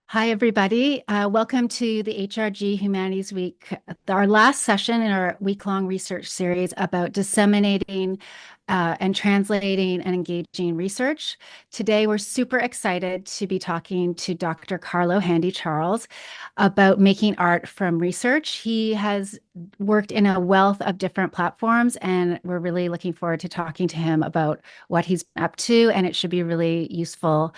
Hi, everybody. Welcome to the HRG Humanities Week, our last session in our week-long research series about disseminating and translating and engaging research. Today, we're super excited to be talking to Dr. Carlo Handy Charles about making art from research. He has worked in a wealth of different platforms, and we're really looking forward to talking to him about what he's up to, and it should be really useful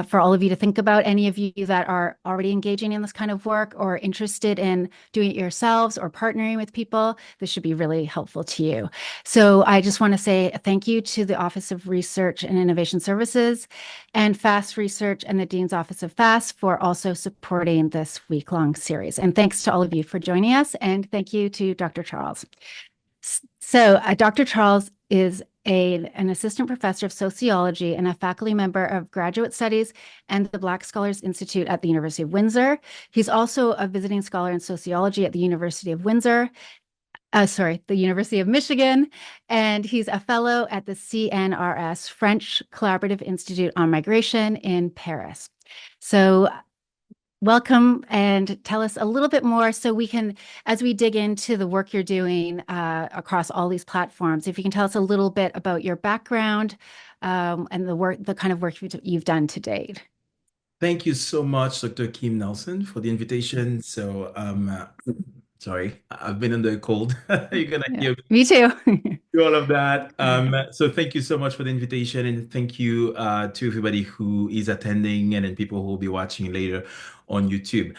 for all of you to think about. Any of you that are already engaging in this kind of work or interested in doing it yourselves or partnering with people, this should be really helpful to you. So I just want to say thank you to the Office of Research and Innovation Services and FAST Research and the Dean's Office of FAST for also supporting this week-long series. And thanks to all of you for joining us. And thank you to Dr. Charles. So Dr. Charles is an assistant professor of sociology and a faculty member of graduate studies and the Black Scholars Institute at the University of Windsor. He's also a visiting scholar in sociology at the University of Windsor, the University of Michigan, and he's a fellow at the CNRS, French Collaborative Institute on Migration in Paris. So welcome and tell us a little bit more so we can, as we dig into the work you're doing across all these platforms, if you can tell us a little bit about your background and the kind of work you've done to date. Thank you so much, Dr. Kim Nelson, for the invitation. Sorry, I've been under a cold. You're gonna Yeah, hear me too. all of that. So thank you so much for the invitation, and thank you to everybody who is attending and then people who will be watching later on YouTube.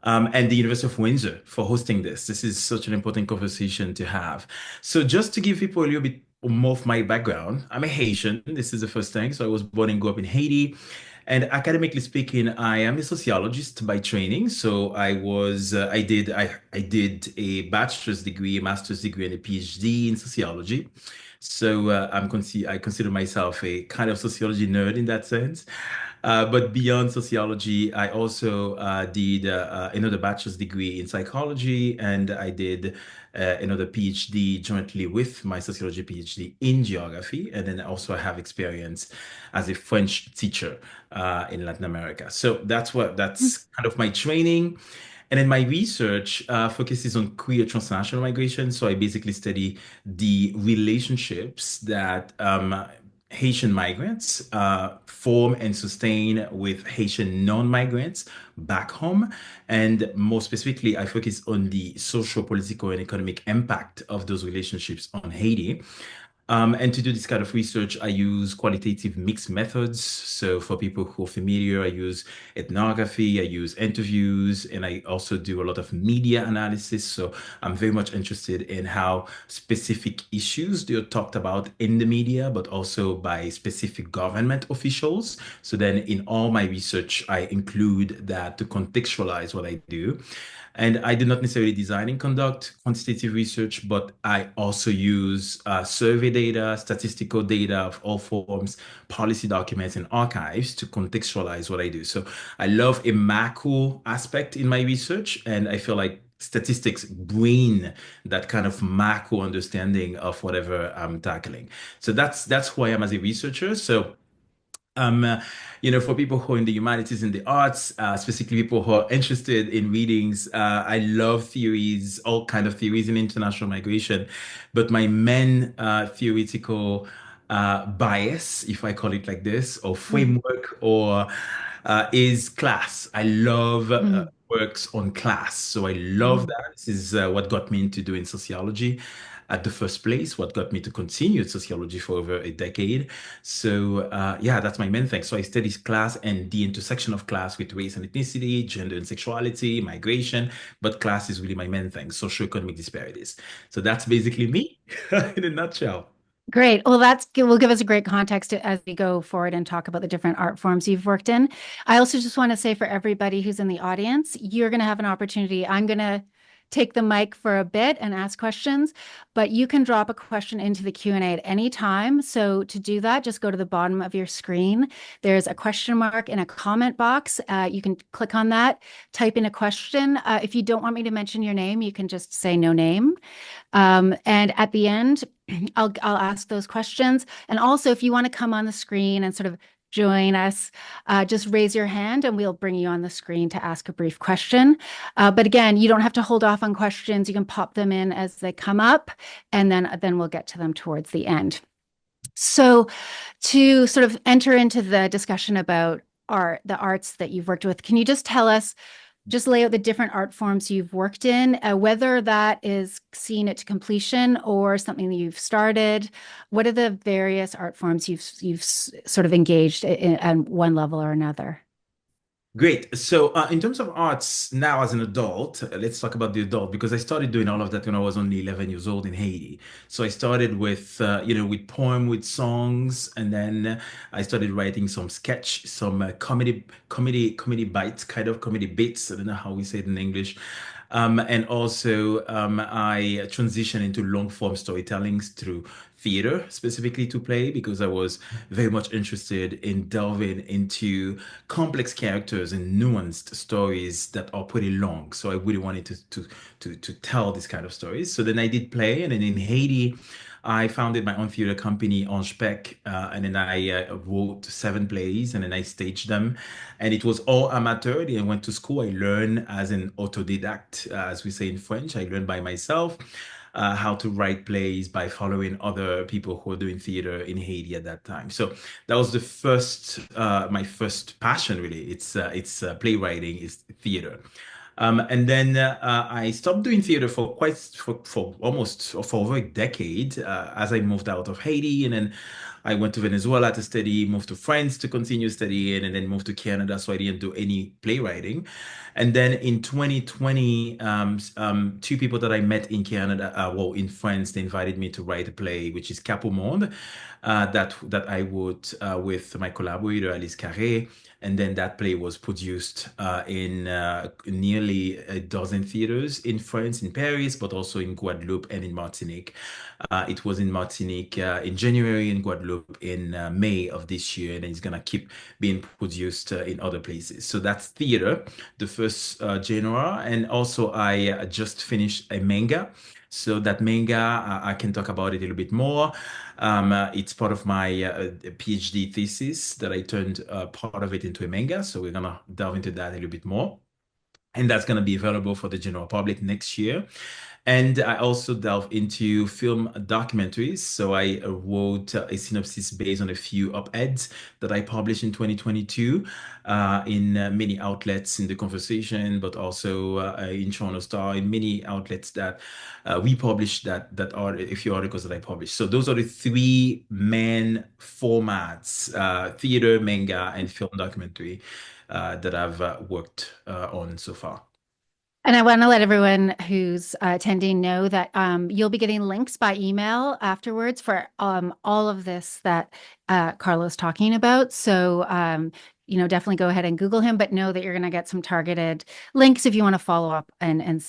And the University of Windsor for hosting this. This is such an important conversation to have. So just to give people a little bit more of my background, I'm a Haitian. This is the first thing. So I was born and grew up in Haiti. And academically speaking, I am a sociologist by training. So I did a bachelor's degree, a master's degree, and a PhD in sociology. So I consider myself a kind of sociology nerd in that sense. But beyond sociology, I also did another bachelor's degree in psychology, and I did another PhD jointly with my sociology PhD in geography. And then also I have experience as a French teacher in Latin America. So that's kind of my training. And then my research focuses on queer transnational migration. So I basically study the relationships that Haitian migrants form and sustain with Haitian non-migrants back home. And more specifically, I focus on the social, political, and economic impact of those relationships on Haiti. And to do this kind of research, I use qualitative mixed methods. So for people who are familiar, I use ethnography, I use interviews, and I also do a lot of media analysis. So I'm very much interested in how specific issues they are talked about in the media, but also by specific government officials. So then in all my research, I include that to contextualize what I do. And I do not necessarily design and conduct quantitative research, but I also use survey data, statistical data of all forms, policy documents, and archives to contextualize what I do. So I love a macro aspect in my research, and I feel like statistics bring that kind of macro understanding of whatever I'm tackling. So that's who I am as a researcher. So um, uh, for people who are in the humanities and the arts, specifically people who are interested in readings, I love theories, all kind of theories in international migration. But my main theoretical bias, if I call it like this, or Mm, framework, or is class. I love mm, works on class, so I love mm. that. This is what got me into doing sociology at the first place, what got me to continue sociology for over a decade. So yeah, that's my main thing. So I study class and the intersection of class with race and ethnicity, gender and sexuality, migration, but class is really my main thing, socioeconomic disparities. So that's basically me in a nutshell. Great. Well, that's will give us a great context as we go forward and talk about the different art forms you've worked in. I also just want to say for everybody who's in the audience, you're going to have an opportunity. I'm going to take the mic for a bit and ask questions, but you can drop a question into the Q&A at any time. So to do that, just go to the bottom of your screen. There's a question mark in a comment box. You can click on that, type in a question. If you don't want me to mention your name, you can just say no name. And at the end, I'll ask those questions. And also, if you want to come on the screen and sort of join us, just raise your hand and we'll bring you on the screen to ask a brief question. But again, you don't have to hold off on questions. You can pop them in as they come up, and then we'll get to them towards the end. So, to sort of enter into the discussion about the arts that you've worked with, can you just tell us, just lay out the different art forms you've worked in, whether that is seeing it to completion or something that you've started? What are the various art forms you've sort of engaged in on one level or another? Great. So, in terms of arts now as an adult, let's talk about the adult because I started doing all of that when I was only 11 years old in Haiti. So I started with, with poem, with songs, and then I started writing some sketch, some comedy bites, kind of comedy bits. I don't know how we say it in English. And also, I transitioned into long form storytelling through theater, specifically to play, because I was very much interested in delving into complex characters and nuanced stories that are pretty long. So I really wanted to tell this kind of stories. So then I did play, and then in Haiti, I founded my own theater company, Anspec, and then I wrote 7 plays, and then I staged them, and it was all amateur. I went to school. I learned as an autodidact, as we say in French. I learned by myself. How to write plays by following other people who were doing theater in Haiti at that time. So that was my first passion really. It's playwriting, is theater. And then I stopped doing theater for almost for over a decade as I moved out of Haiti, and then I went to Venezuela to study, moved to France to continue studying, and then moved to Canada. So I didn't do any playwriting. And then in 2020, 2 people that I met in Canada, well, in France, they invited me to write a play, which is Cap au Monde, that I wrote with my collaborator Alice Carré. And then that play was produced in nearly a dozen theaters in France, in Paris, but also in Guadeloupe and in Martinique. It was in Martinique in January, in Guadeloupe in May of this year, and it's gonna keep being produced in other places. So that's theater, the first genre. And also, I just finished a manga. So that manga, I can talk about it a little bit more. It's part of my PhD thesis that I turned part of it into a manga. So we're gonna delve into that a little bit more. And that's going to be available for the general public next year. And I also delve into film documentaries. So I wrote a synopsis based on a few op-eds that I published in 2022 in many outlets in The Conversation, but also in Toronto Star, in many outlets that we published that are a few articles that I published. So those are the 3 main formats, theater, manga, and film documentary that I've worked on so far. And I want to let everyone who's attending know that you'll be getting links by email afterwards for all of this that Carlo's talking about. So, definitely go ahead and Google him, but know that you're going to get some targeted links if you want to follow up and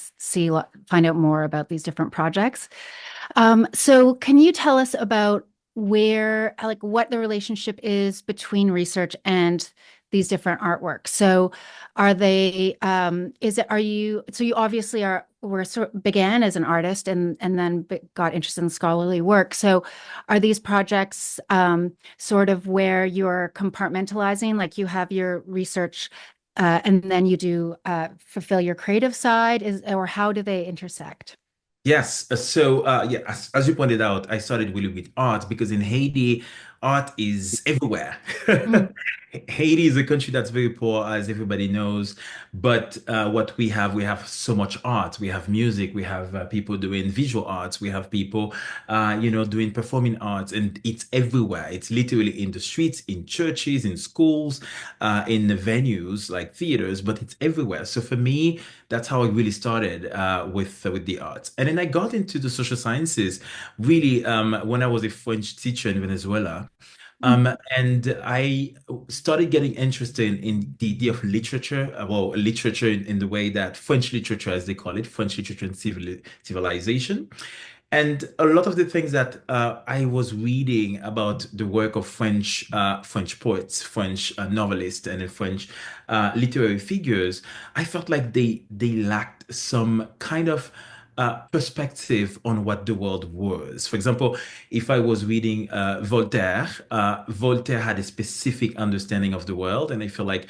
find out more about these different projects. So can you tell us about what the relationship is between research and these different artworks? So so you obviously began as an artist and then got interested in scholarly work. So are these projects sort of where you're compartmentalizing, like you have your research and then you do fulfill your creative side, or how do they intersect? Yes. So, yeah, as you pointed out, I started really with art because in Haiti, art is everywhere. Mm. Haiti is a country that's very poor, as everybody knows. But what we have so much art. We have music. We have people doing visual arts. We have people, doing performing arts, and it's everywhere. It's literally in the streets, in churches, in schools, in the venues like theaters. But it's everywhere. So for me, that's how I really started with the arts. And then I got into the social sciences really when I was a French teacher in Venezuela. And I started getting interested in the idea of literature, well, literature in the way that French literature, as they call it, French literature and civilization. And a lot of the things that I was reading about the work of French poets, French novelists, and French literary figures, I felt like they lacked some kind of perspective on what the world was. For example, if I was reading Voltaire, Voltaire had a specific understanding of the world, and I feel like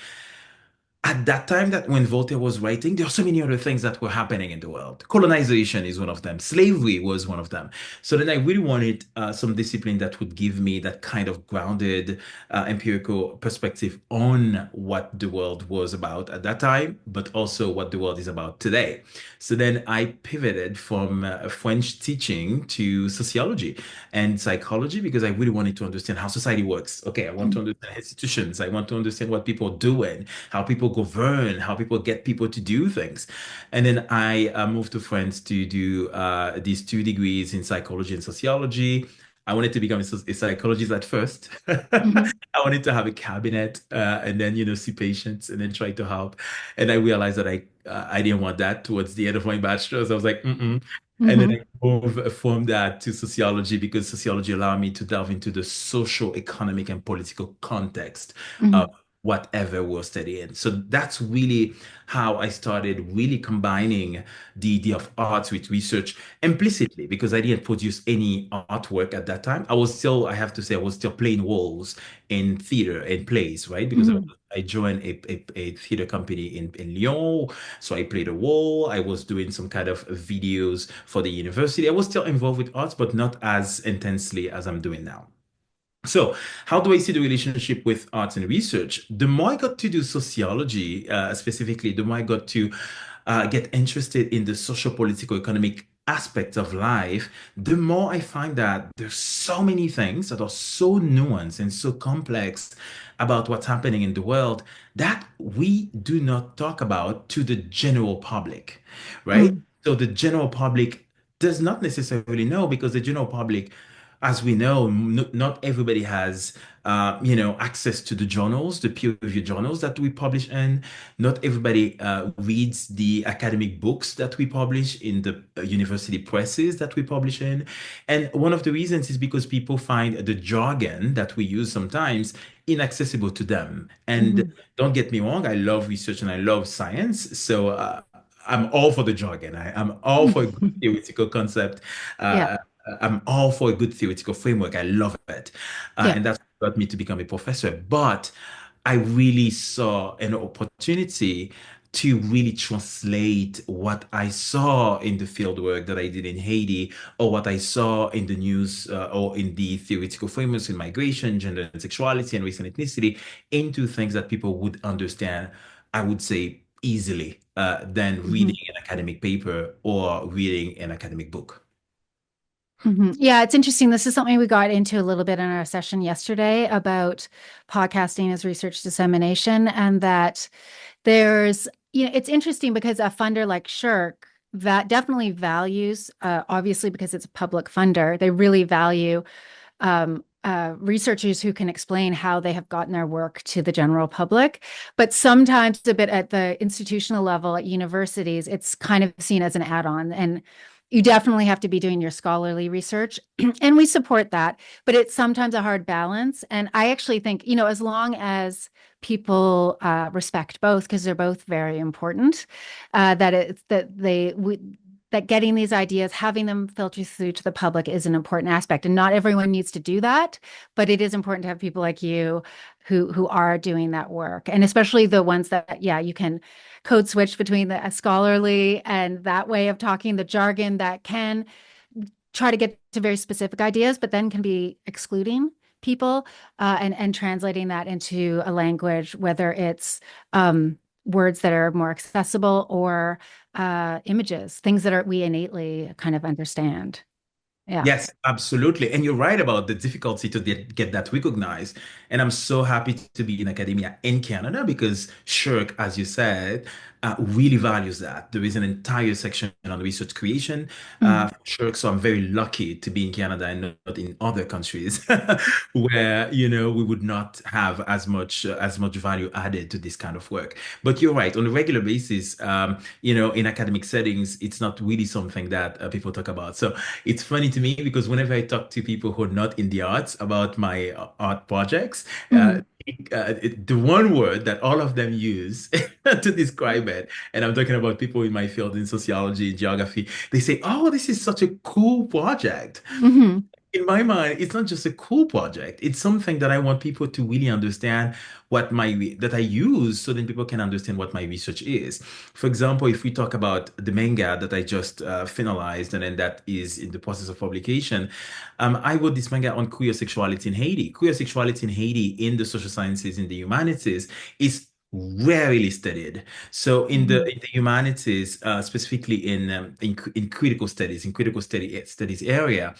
at that time that when Voltaire was writing, there are so many other things that were happening in the world. Colonization is one of them. Slavery was one of them. So then I really wanted some discipline that would give me that kind of grounded empirical perspective on what the world was about at that time, but also what the world is about today. So then I pivoted from French teaching to sociology and psychology because I really wanted to understand how society works. Okay, I want to understand institutions. I want to understand what people are doing, how people govern, how people get people to do things. And then I moved to France to do these 2 degrees in psychology and sociology. I wanted to become a psychologist at first. Mhm. I wanted to have a cabinet and then, see patients and then try to help. And I realized that I didn't want that towards the end of my bachelor's. I was like, mm-mm. And then Mhm. I moved from that to sociology because sociology allowed me to delve into the social, economic, and political context of Mhm. whatever we're studying. So that's really how I started really combining the idea of art with research implicitly because I didn't produce any artwork at that time. I have to say, I was still playing roles in theater and plays, right? Because Mhm. I joined a theater company in Lyon. So I played a role. I was doing some kind of videos for the university. I was still involved with arts, but not as intensely as I'm doing now. So, how do I see the relationship with arts and research? The more I got to do sociology, specifically, the more I got to get interested in the social, political, economic aspects of life, the more I find that there's so many things that are so nuanced and so complex about what's happening in the world that we do not talk about to the general public, right? Mhm. So the general public does not necessarily know because the general public, as we know, not everybody has, access to the journals, the peer-reviewed journals that we publish in. Not everybody reads the academic books that we publish in the university presses that we publish in. And one of the reasons is because people find the jargon that we use sometimes inaccessible to them. And Mhm. don't get me wrong, I love research and I love science. So I'm all for the jargon. I'm all for a good Mhm. theoretical concept. Yeah. Uh, I'm all for a good theoretical framework. I love it. Yeah. And that's what got me to become a professor. But I really saw an opportunity to really translate what I saw in the field work that I did in Haiti, or what I saw in the news, or in the theoretical frameworks in migration, gender and sexuality, and race and ethnicity, into things that people would understand, I would say, easily, than reading Mhm. an academic paper or reading an academic book. Mhm. Yeah, it's interesting. This is something we got into a little bit in our session yesterday about podcasting as research dissemination, and that it's interesting because a funder like Shirk that definitely values, obviously because it's a public funder, they really value researchers who can explain how they have gotten their work to the general public. But sometimes a bit at the institutional level at universities, it's kind of seen as an add-on. And you definitely have to be doing your scholarly research. And we support that, but it's sometimes a hard balance. And I actually think, as long as people respect both, because they're both very important, that it's that they we, that getting these ideas, having them filter through to the public is an important aspect. And not everyone needs to do that, but it is important to have people like you who are doing that work. And especially the ones that, yeah, you can code switch between the scholarly and that way of talking, the jargon that can try to get to very specific ideas, but then can be excluding people, and translating that into a language, whether it's words that are more accessible or images, things that we innately kind of understand. Yeah. Yes, absolutely. And you're right about the difficulty to get that recognized. And I'm so happy to be in academia in Canada because SHIRK, as you said, really values that. There is an entire section on research creation Mhm. for SHIRK. So I'm very lucky to be in Canada and not in other countries where, we would not have as much value added to this kind of work. But you're right, on a regular basis, in academic settings, it's not really something that people talk about. So it's funny to me because whenever I talk to people who are not in the arts about my art projects, Mhm. the one word that all of them use to describe it, and I'm talking about people in my field in sociology and geography, they say, "Oh, this is such a cool project." Hmm. In my mind, it's not just a cool project. It's something that I want people to really understand that I use so then people can understand what my research is. For example, if we talk about the manga that I just finalized and then that is in the process of publication, I wrote this manga on queer sexuality in Haiti. Queer sexuality in Haiti in the social sciences, in the humanities, is rarely studied. So in the humanities, specifically in critical studies, studies area,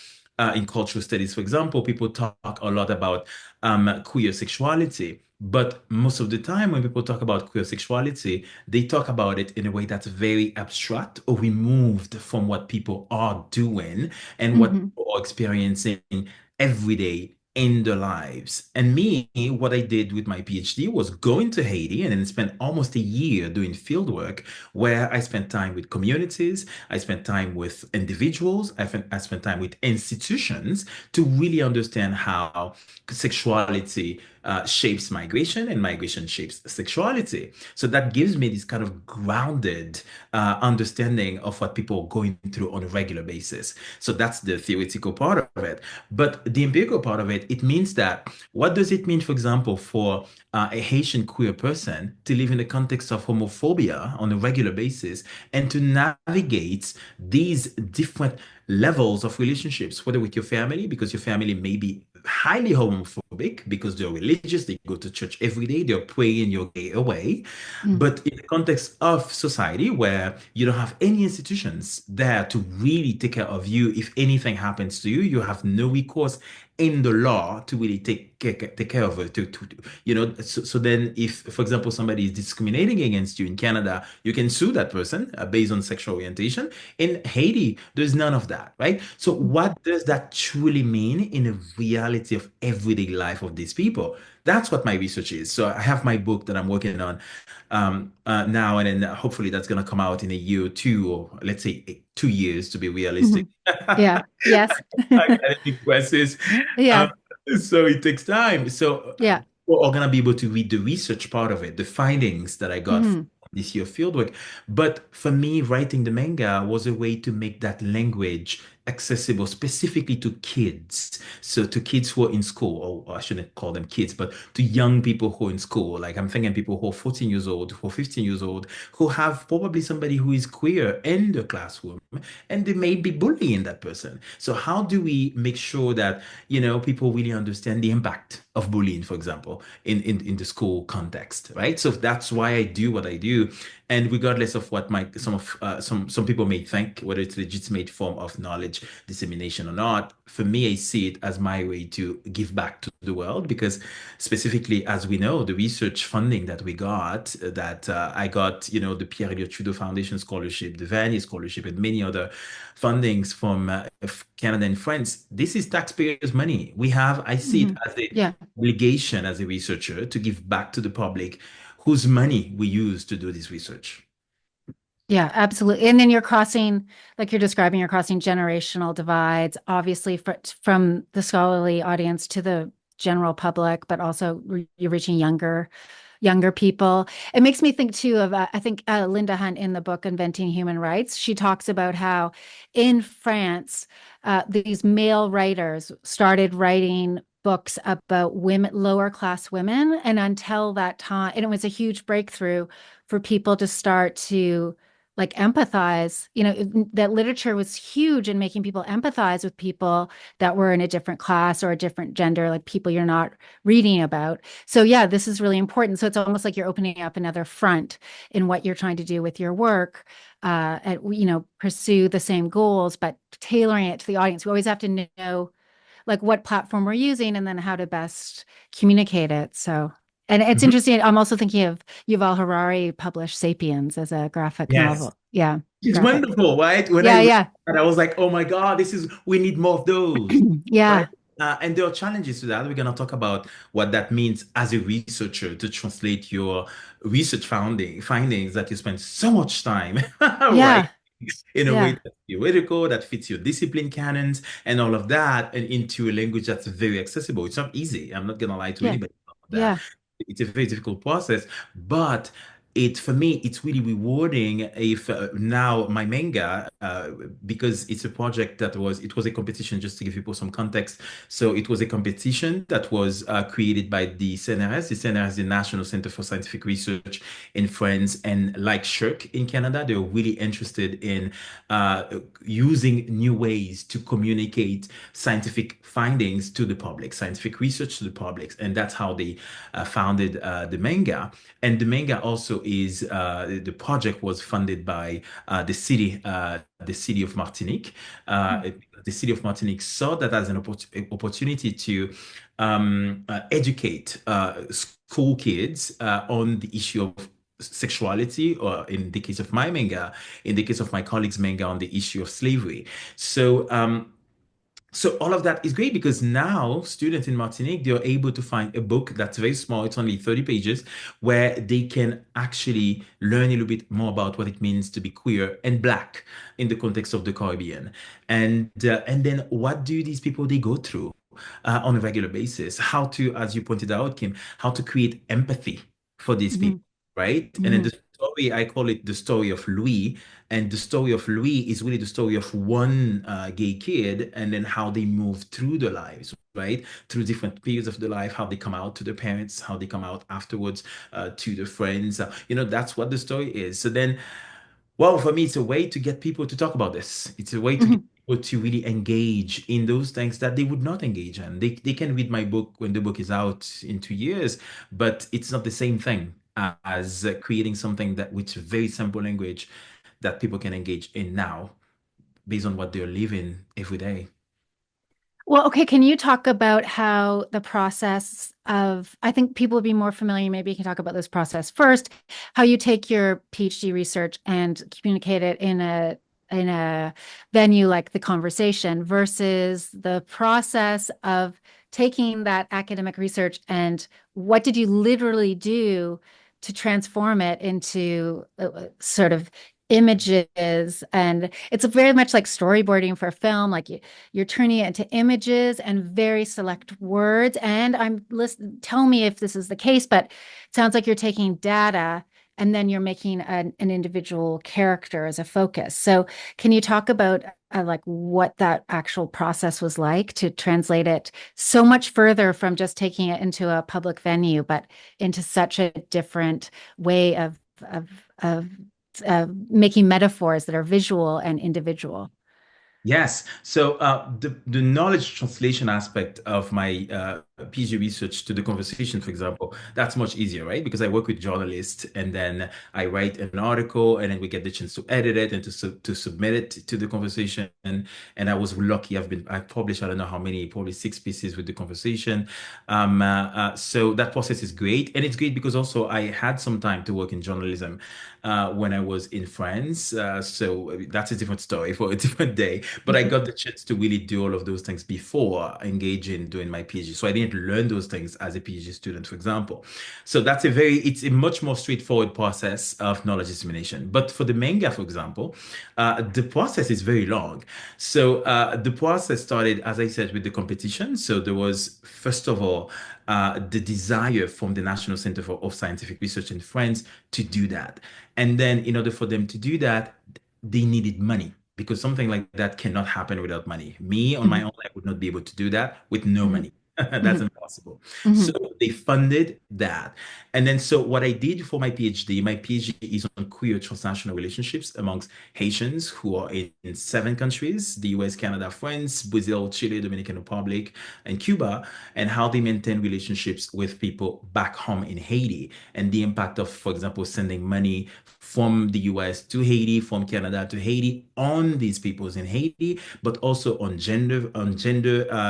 in cultural studies, for example, people talk a lot about queer sexuality. But most of the time, when people talk about queer sexuality, they talk about it in a way that's very abstract or removed from what people are doing and what Hmm. people are experiencing every day in their lives. And me, what I did with my PhD was go into Haiti and then spend almost a year doing field work where I spent time with communities, I spent time with individuals, I spent time with institutions to really understand how sexuality shapes migration and migration shapes sexuality. So that gives me this kind of grounded understanding of what people are going through on a regular basis. So that's the theoretical part of it. But the empirical part of it, it means that what does it mean, for example, for a Haitian queer person to live in the context of homophobia on a regular basis and to navigate these different levels of relationships, whether with your family, because your family may be highly homophobic because they're religious, they go to church every day, they're praying your gay away. But in the context of society where you don't have any institutions there to really take care of you, if anything happens to you, you have no recourse in the law to really take care of it. So then if, for example, somebody is discriminating against you in Canada, you can sue that person based on sexual orientation. In Haiti, there's none of that, right? So what does that truly mean in the reality of everyday life of these people? That's what my research is. So I have my book that I'm working on now, and then hopefully that's going to come out in a year or two, or let's say 2 years to be Hmm. realistic. Yeah. Yes. Academic process. Um, Yeah. so it takes time. So Yeah. we're all going to be able to read the research part of it, the findings that I got from Hmm. this year fieldwork. But for me, writing the manga was a way to make that language accessible specifically to kids. So to kids who are in school, or I shouldn't call them kids, but to young people who are in school. Like I'm thinking people who are 14 years old, who are 15 years old, who have probably somebody who is queer in the classroom and they may be bullying that person. So how do we make sure that, people really understand the impact of bullying, for example, in the school context, right? So that's why I do what I do. And regardless of what some people may think, whether it's a legitimate form of knowledge dissemination or not, for me, I see it as my way to give back to the world because specifically, as we know, the research funding that we got, that I got, the Pierre Elliott Trudeau Foundation Scholarship, the Vanier Scholarship, and many other fundings from Canada and France. This is taxpayers' money. I see it Hmm. as a Yeah. obligation as a researcher to give back to the public whose money we use to do this research. Yeah, absolutely. And then you're crossing, like you're describing, you're crossing generational divides, obviously from the scholarly audience to the general public, but also you're reaching younger people. It makes me think too of I think Linda Hunt in the book Inventing Human Rights. She talks about how in France, these male writers started writing books about women, lower class women, and until that time, and it was a huge breakthrough for people to start to like empathize. That literature was huge in making people empathize with people that were in a different class or a different gender, like people you're not reading about. So yeah, this is really important. So it's almost like you're opening up another front in what you're trying to do with your work, and pursue the same goals, but tailoring it to the audience. We always have to know like what platform we're using and then how to best communicate it. So, and it's Mhm. interesting. I'm also thinking of Yuval Harari published *Sapiens* as a graphic Yes. novel. Yeah, It's graphic. wonderful, right? When I Yeah, read yeah, that, I was like, oh my God, we need more of those, right? yeah, And there are challenges to that. We're going to talk about what that means as a researcher to translate your research findings that you spend so much time, right? yeah, In a way yeah, that's theoretical, that fits your discipline canons and all of that, and into a language that's very accessible. It's not easy. I'm not going to lie to yeah, anybody about that. yeah. it's a very difficult process, but for me, it's really rewarding if now my manga, because it's a project it was a competition, just to give people some context. So it was a competition that was created by the CNRS. The CNRS, the National Center for Scientific Research in France, and like SHIRC in Canada, they're really interested in uh, using new ways to communicate scientific findings to the public, scientific research to the public, and that's how they founded the manga. And the manga also is the project was funded by the city of Martinique. Uh, the city of Martinique saw that as an opportunity to educate school kids on the issue of sexuality, or in the case of my manga, in the case of my colleagues' manga, on the issue of slavery. So so all of that is great because now students in Martinique, they're able to find a book that's very small. It's only 30 pages where they can actually learn a little bit more about what it means to be queer and black in the context of the Caribbean. And then what do these people they go through on a regular basis? How to, as you pointed out, Kim, how to create empathy for these Mhm, people, right? And then mhm. the story, I call it the story of Louis, and the story of Louis is really the story of one gay kid and then how they move through their lives, right? Through different periods of their life, how they come out to their parents, how they come out afterwards to their friends. That's what the story is. So then, well, for me, it's a way to get people to talk about this. It's a way to get Mhm. people to really engage in those things that they would not engage in. They can read my book when the book is out in 2 years, but it's not the same thing as creating something that with very simple language that people can engage in now based on what they're living every day. Well, okay, can you talk about how the process of, I think people would be more familiar, maybe you can talk about this process first, how you take your PhD research and communicate it in a venue like the conversation versus the process of taking that academic research and what did you literally do to transform it into sort of images, and it's very much like storyboarding for film, like you're turning it into images and very select words. And I'm listen, tell me if this is the case, but it sounds like you're taking data and then you're making an individual character as a focus. So can you talk about like what that actual process was like to translate it so much further from just taking it into a public venue, but into such a different way of making metaphors that are visual and individual? Yes. So the knowledge translation aspect of my PhD research to the conversation, for example, that's much easier, right? Because I work with journalists, and then I write an article, and then we get the chance to edit it and to submit it to the conversation. And I was lucky. I've published, I don't know how many, probably 6 pieces with the conversation. So that process is great, and it's great because also I had some time to work in journalism when I was in France. So that's a different story for a different day. But I got the chance to really do all of those things before engaging doing my PhD. So I didn't learn those things as a PhD student, for example. So it's a much more straightforward process of knowledge dissemination. But for the manga, for example, the process is very long. So the process started, as I said, with the competition. So there was, first of all, the desire from the National Center of Scientific Research in France to do that. And then, in order for them to do that, they needed money because something like that cannot happen without money. Me on my Mhm, own, I would not be able to do that with no mhm, money. That's mhm, impossible. So mhm, they funded that. And then, so what I did for my PhD is on queer transnational relationships amongst Haitians who are in 7 countries, the US, Canada, France, Brazil, Chile, Dominican Republic, and Cuba, and how they maintain relationships with people back home in Haiti, and the impact of, for example, sending money from the US to Haiti, from Canada to Haiti, on these peoples in Haiti, but also on gender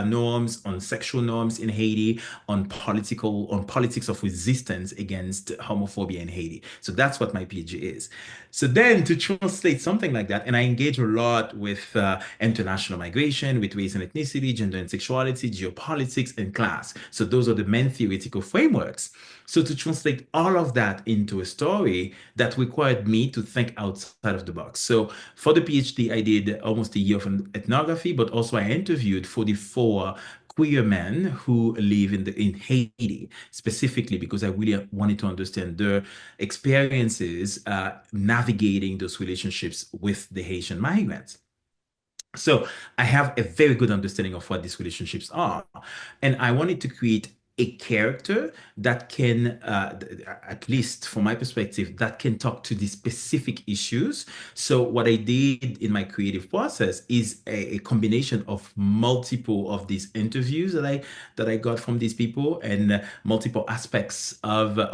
norms, on sexual norms in Haiti, on politics of resistance against homophobia in Haiti. So that's what my PhD is. So then to translate something like that, and I engage a lot with international migration, with race and ethnicity, gender and sexuality, geopolitics, and class. So those are the main theoretical frameworks. So to translate all of that into a story, that required me to think outside of the box. So for the PhD, I did almost a year of ethnography, but also I interviewed 44 queer men who live in Haiti, specifically because I really wanted to understand their experiences navigating those relationships with the Haitian migrants. So I have a very good understanding of what these relationships are. And I wanted to create a character that can, at least from my perspective, that can talk to these specific issues. So what I did in my creative process is a combination of multiple of these interviews that I got from these people and multiple aspects of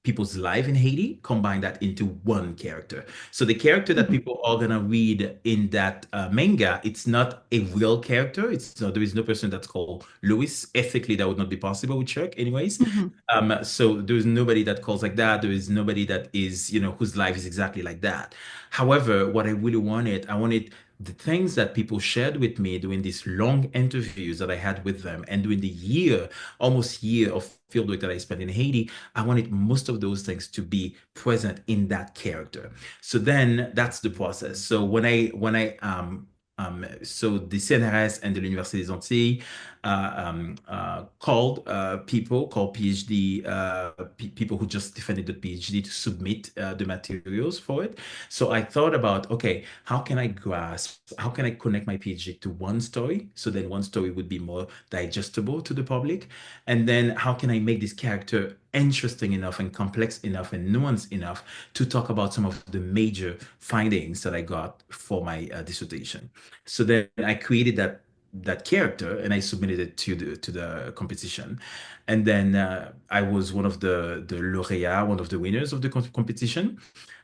people's life in Haiti, combine that into one character. So the character that Mhm. people are gonna read in that manga, it's not a real character. It's not, there is no person that's called Louis. Ethically, that would not be possible with Chuck, anyways. Mhm. So there is nobody that calls like that. There is nobody that is, whose life is exactly like that. However, what I really wanted, I wanted the things that people shared with me during these long interviews that I had with them and during the year, almost year of fieldwork that I spent in Haiti, I wanted most of those things to be present in that character. So then that's the process. So so the CNRS and the L'Université des Antilles called PhD people who just defended the PhD to submit the materials for it. So I thought about, okay, how can I connect my PhD to one story? So then one story would be more digestible to the public. And then how can I make this character interesting enough and complex enough and nuanced enough to talk about some of the major findings that I got for my dissertation. So then I created that character and I submitted it to the competition. And then I was one of the laureats, one of the winners of the competition.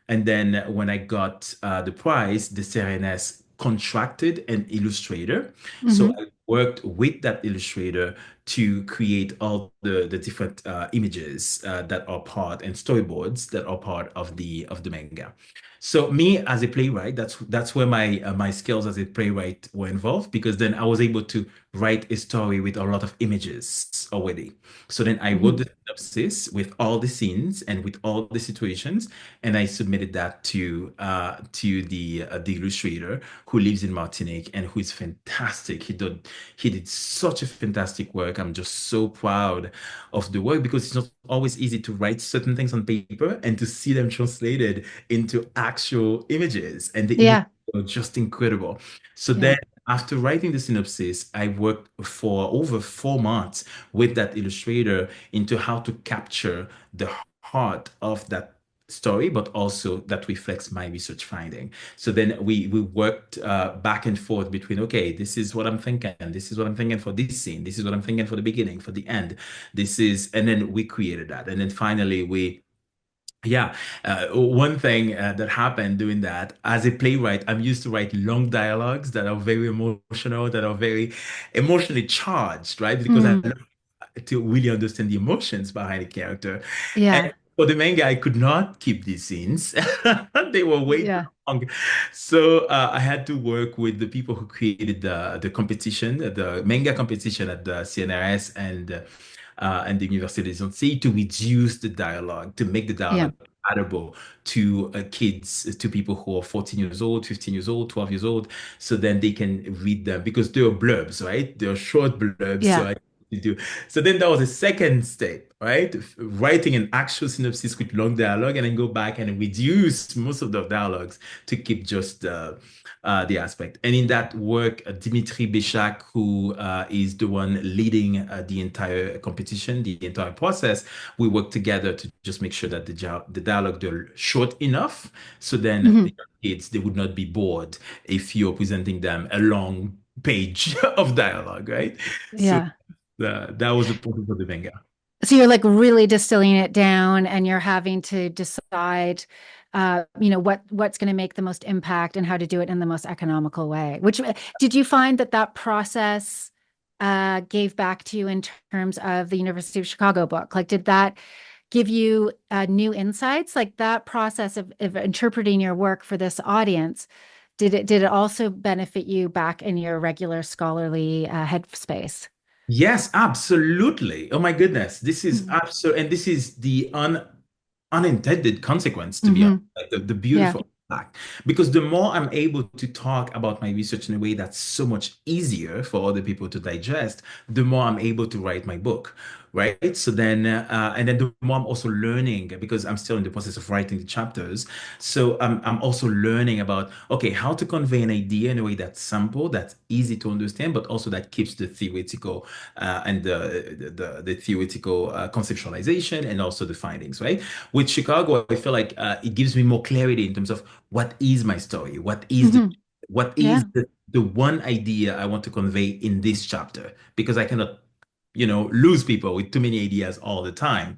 And then when I got the prize, the CRNS contracted an illustrator. So Mhm. I worked with that illustrator to create all the different images that are part and storyboards that are part of the manga. So me as a playwright, that's where my skills as a playwright were involved because then I was able to write a story with a lot of images already. So then I wrote Mhm. the synopsis with all the scenes and with all the situations, and I submitted that to the illustrator who lives in Martinique and who is fantastic. He did such a fantastic work. I'm just so proud of the work because it's not always easy to write certain things on paper and to see them translated into actual images. And the images Yeah. are just incredible. So then Yeah. after writing the synopsis, I worked for over 4 months with that illustrator into how to capture the heart of that story, but also that reflects my research finding. So then we worked back and forth between, okay, this is what I'm thinking, this is what I'm thinking for this scene, this is what I'm thinking for the beginning, for the end. And then we created that. And then finally yeah, one thing that happened doing that, as a playwright, I'm used to write long dialogues that are very emotional, that are very emotionally charged, right? Because I Mm. love to really understand the emotions behind the character. And Yeah. for the manga, I could not keep these scenes. They were way too Yeah. long. So I had to work with the people who created the competition, the manga competition at the CNRS and the Université des Antilles to reduce the dialogue, to make the Yeah. dialogue compatible to kids, to people who are 14 years old, 15 years old, 12 years old, so then they can read them because they are blurbs, right? They are short blurbs. So Yeah. I to do. So then that was the second step, right? Writing an actual synopsis with long dialogue and then go back and reduce most of the dialogues to keep just the aspect. And in that work, Dimitri Béchac, who is the one leading the entire competition, the entire process, we work together to just make sure that the dialogue they're short enough, so then the Mhm. young kids they would not be bored if you're presenting them a long page of dialogue, right? So Yeah. that was the purpose of the manga. So you're like really distilling it down and you're having to decide what's going to make the most impact and how to do it in the most economical way. Which did you find that process gave back to you in terms of the University of Chicago book? Like, did that give you new insights? Like that process of interpreting your work for this audience, did it also benefit you back in your regular scholarly headspace? Yes, absolutely. Oh my goodness. This is Mm-hmm. absolute, and this is the unintended consequence, to be honest. Mm-hmm. Like the Yeah. beautiful. back. Because the more I'm able to talk about my research in a way that's so much easier for other people to digest, the more I'm able to write my book, right? So then, and then the more I'm also learning because I'm still in the process of writing the chapters. So I'm also learning about, okay, how to convey an idea in a way that's simple, that's easy to understand, but also that keeps the theoretical and the theoretical conceptualization and also the findings, right? With Chicago, I feel like it gives me more clarity in terms of what is my story, Hmm. what is Yeah. the one idea I want to convey in this chapter, because I cannot, lose people with too many ideas all the time.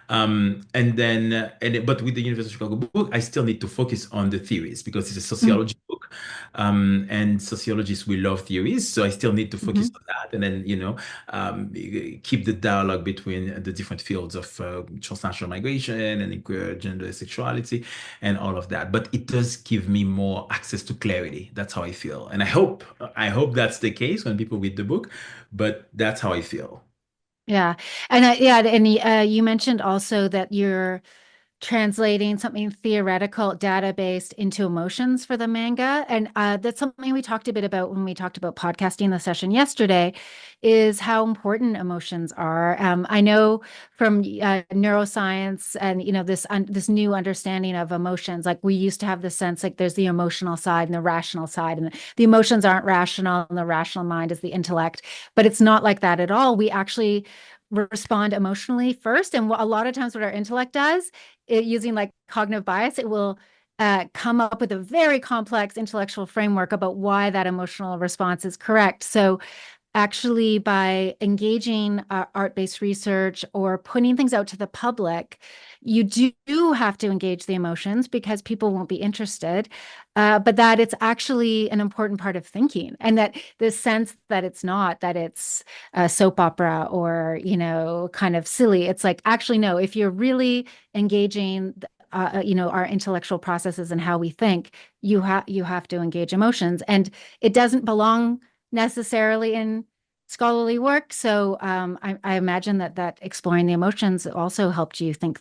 And then, but with the University of Chicago book, I still need to focus on the theories because it's a Mm-hmm. sociology book, and sociologists will love theories. So I still need to focus Mm-hmm. on that, and then keep the dialogue between the different fields of transnational migration and queer gender sexuality and all of that. But it does give me more access to clarity. That's how I feel, and I hope that's the case when people read the book. But that's how I feel. Yeah. And you mentioned also that you're translating something theoretical, data-based into emotions for the manga. And that's something we talked a bit about when we talked about podcasting the session yesterday, is how important emotions are. I know from neuroscience and this new understanding of emotions, like we used to have the sense like there's the emotional side and the rational side, and the emotions aren't rational, and the rational mind is the intellect. But it's not like that at all. We actually respond emotionally first, and a lot of times what our intellect does, using like cognitive bias, it will come up with a very complex intellectual framework about why that emotional response is correct. So actually, by engaging art-based research or putting things out to the public, you do have to engage the emotions because people won't be interested. But that it's actually an important part of thinking, and that the sense that it's not that it's a soap opera or kind of silly. It's like, actually no, if you're really engaging our intellectual processes and how we think, you have to engage emotions, and it doesn't belong necessarily in scholarly work. So I imagine that exploring the emotions also helped you think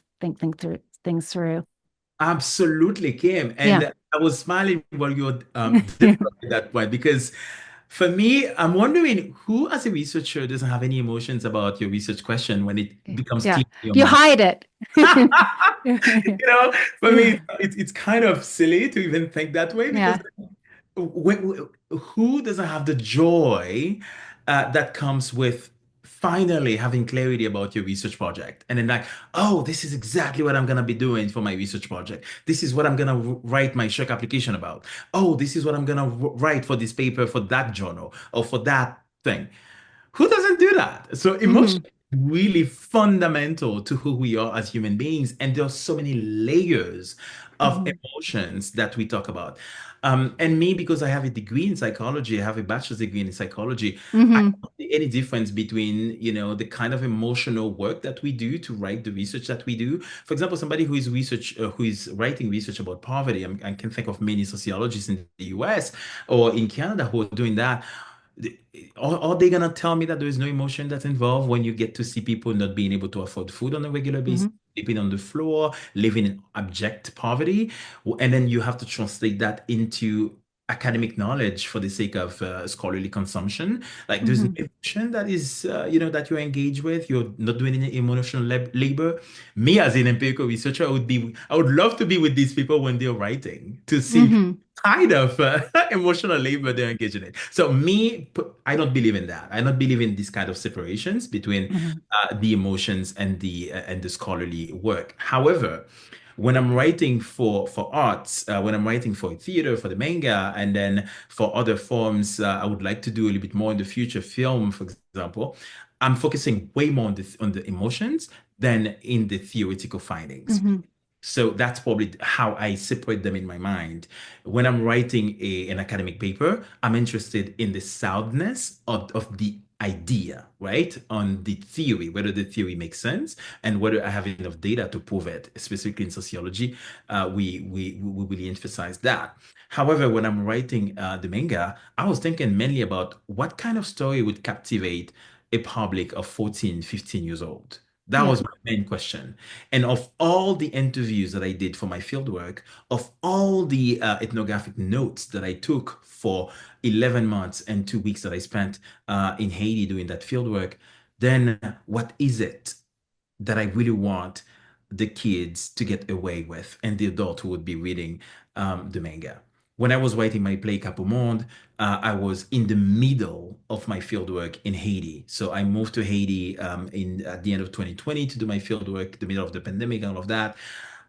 through things through. Absolutely, Kim. Yeah. And I was smiling while you were describing that point because for me, I'm wondering who, as a researcher, doesn't have any emotions about your research question when it becomes Yeah. clear in your You mind? hide it. You know, for me, it's kind of silly to even think that way because Yeah. who doesn't have the joy that comes with finally having clarity about your research project? And then, like, oh, this is exactly what I'm going to be doing for my research project. This is what I'm going to write my Sherk application about. Oh, this is what I'm going to write for this paper, for that journal, or for that thing. Who doesn't do that? So emotion Hmm. is really fundamental to who we are as human beings. And there are so many layers of Hmm. emotions that we talk about. And me, because I have a degree in psychology, I have a bachelor's degree in psychology, I Hmm. don't see any difference between, the kind of emotional work that we do to write the research that we do. For example, somebody who is writing research about poverty, I can think of many sociologists in the US or in Canada who are doing that. Are they gonna tell me that there is no emotion that's involved when you get to see people not being able to afford food on a regular basis, Hmm. sleeping on the floor, living in abject poverty, and then you have to translate that into academic knowledge for the sake of scholarly consumption? Like there's no Hmm. emotion that is, that you're engaged with. You're not doing any emotional labor. Me as an empirical researcher, I would love to be with these people when they're writing to see Hmm. kind of emotional labor they're engaged in it. So me, I don't believe in that. I don't believe in these kind of separations between Hmm. the emotions and the scholarly work. However, when I'm writing for arts, when I'm writing for theater, for the manga, and then for other forms, I would like to do a little bit more in the future, film, for example. I'm focusing way more on the emotions than in the theoretical findings. Hmm. So that's probably how I separate them in my mind. When I'm writing an academic paper, I'm interested in the soundness of the idea, right? On the theory, whether the theory makes sense and whether I have enough data to prove it. Specifically in sociology, we really emphasize that. However, when I'm writing the manga, I was thinking mainly about what kind of story would captivate a public of 14, 15 years old. That Yeah. was my main question. And of all the interviews that I did for my fieldwork, of all the ethnographic notes that I took for 11 months and 2 weeks that I spent in Haiti doing that fieldwork, then what is it that I really want the kids to get away with and the adult who would be reading the manga? When I was writing my play Capomond, I was in the middle of my fieldwork in Haiti. So I moved to Haiti in at the end of 2020 to do my fieldwork, the middle of the pandemic, and all of that.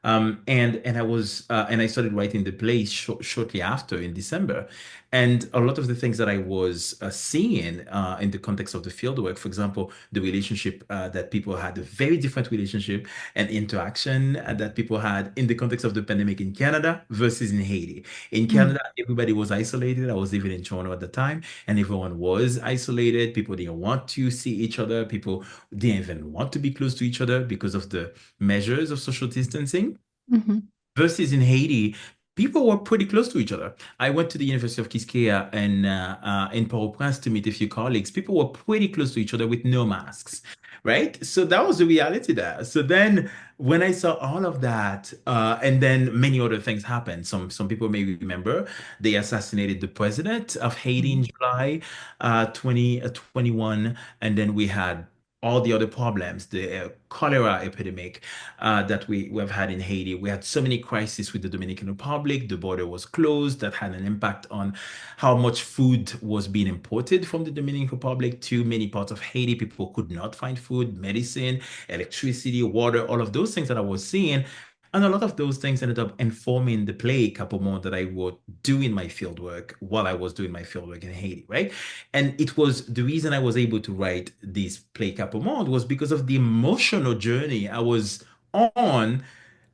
And I started writing the play shortly after in December. And a lot of the things that I was seeing in the context of the fieldwork, for example, the relationship that people had, a very different relationship and interaction that people had in the context of the pandemic in Canada versus in Haiti. In Mm. Canada, everybody was isolated. I was living in Toronto at the time, and everyone was isolated. People didn't want to see each other. People didn't even want to be close to each other because of the measures of social distancing. Hmm. Versus in Haiti, people were pretty close to each other. I went to the University of Quisqueya and in Port-au-Prince to meet a few colleagues. People were pretty close to each other with no masks, right? So that was the reality there. So then when I saw all of that, and then many other things happened. Some people may remember they assassinated the president of Haiti in July 2021, and then we had all the other problems, the cholera epidemic that we have had in Haiti. We had so many crises with the Dominican Republic. The border was closed. That had an impact on how much food was being imported from the Dominican Republic to many parts of Haiti. People could not find food, medicine, electricity, water, all of those things that I was seeing. And a lot of those things ended up informing the play Capomont that I would do in my fieldwork while I was doing my fieldwork in Haiti, right? And it was the reason I was able to write this play Capomont was because of the emotional journey I was on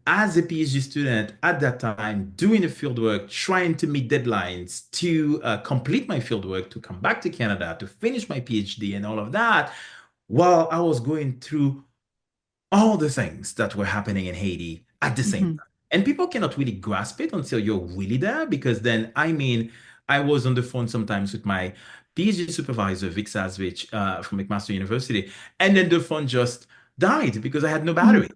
as a PhD student at that time, doing the fieldwork, trying to meet deadlines to complete my fieldwork, to come back to Canada, to finish my PhD and all of that, while I was going through all the things that were happening in Haiti at the same Hmm. time. And people cannot really grasp it until you're really there, because then, I mean, I was on the phone sometimes with my PhD supervisor, Vic Sazvich, from McMaster University, and then the phone just died because I had no battery.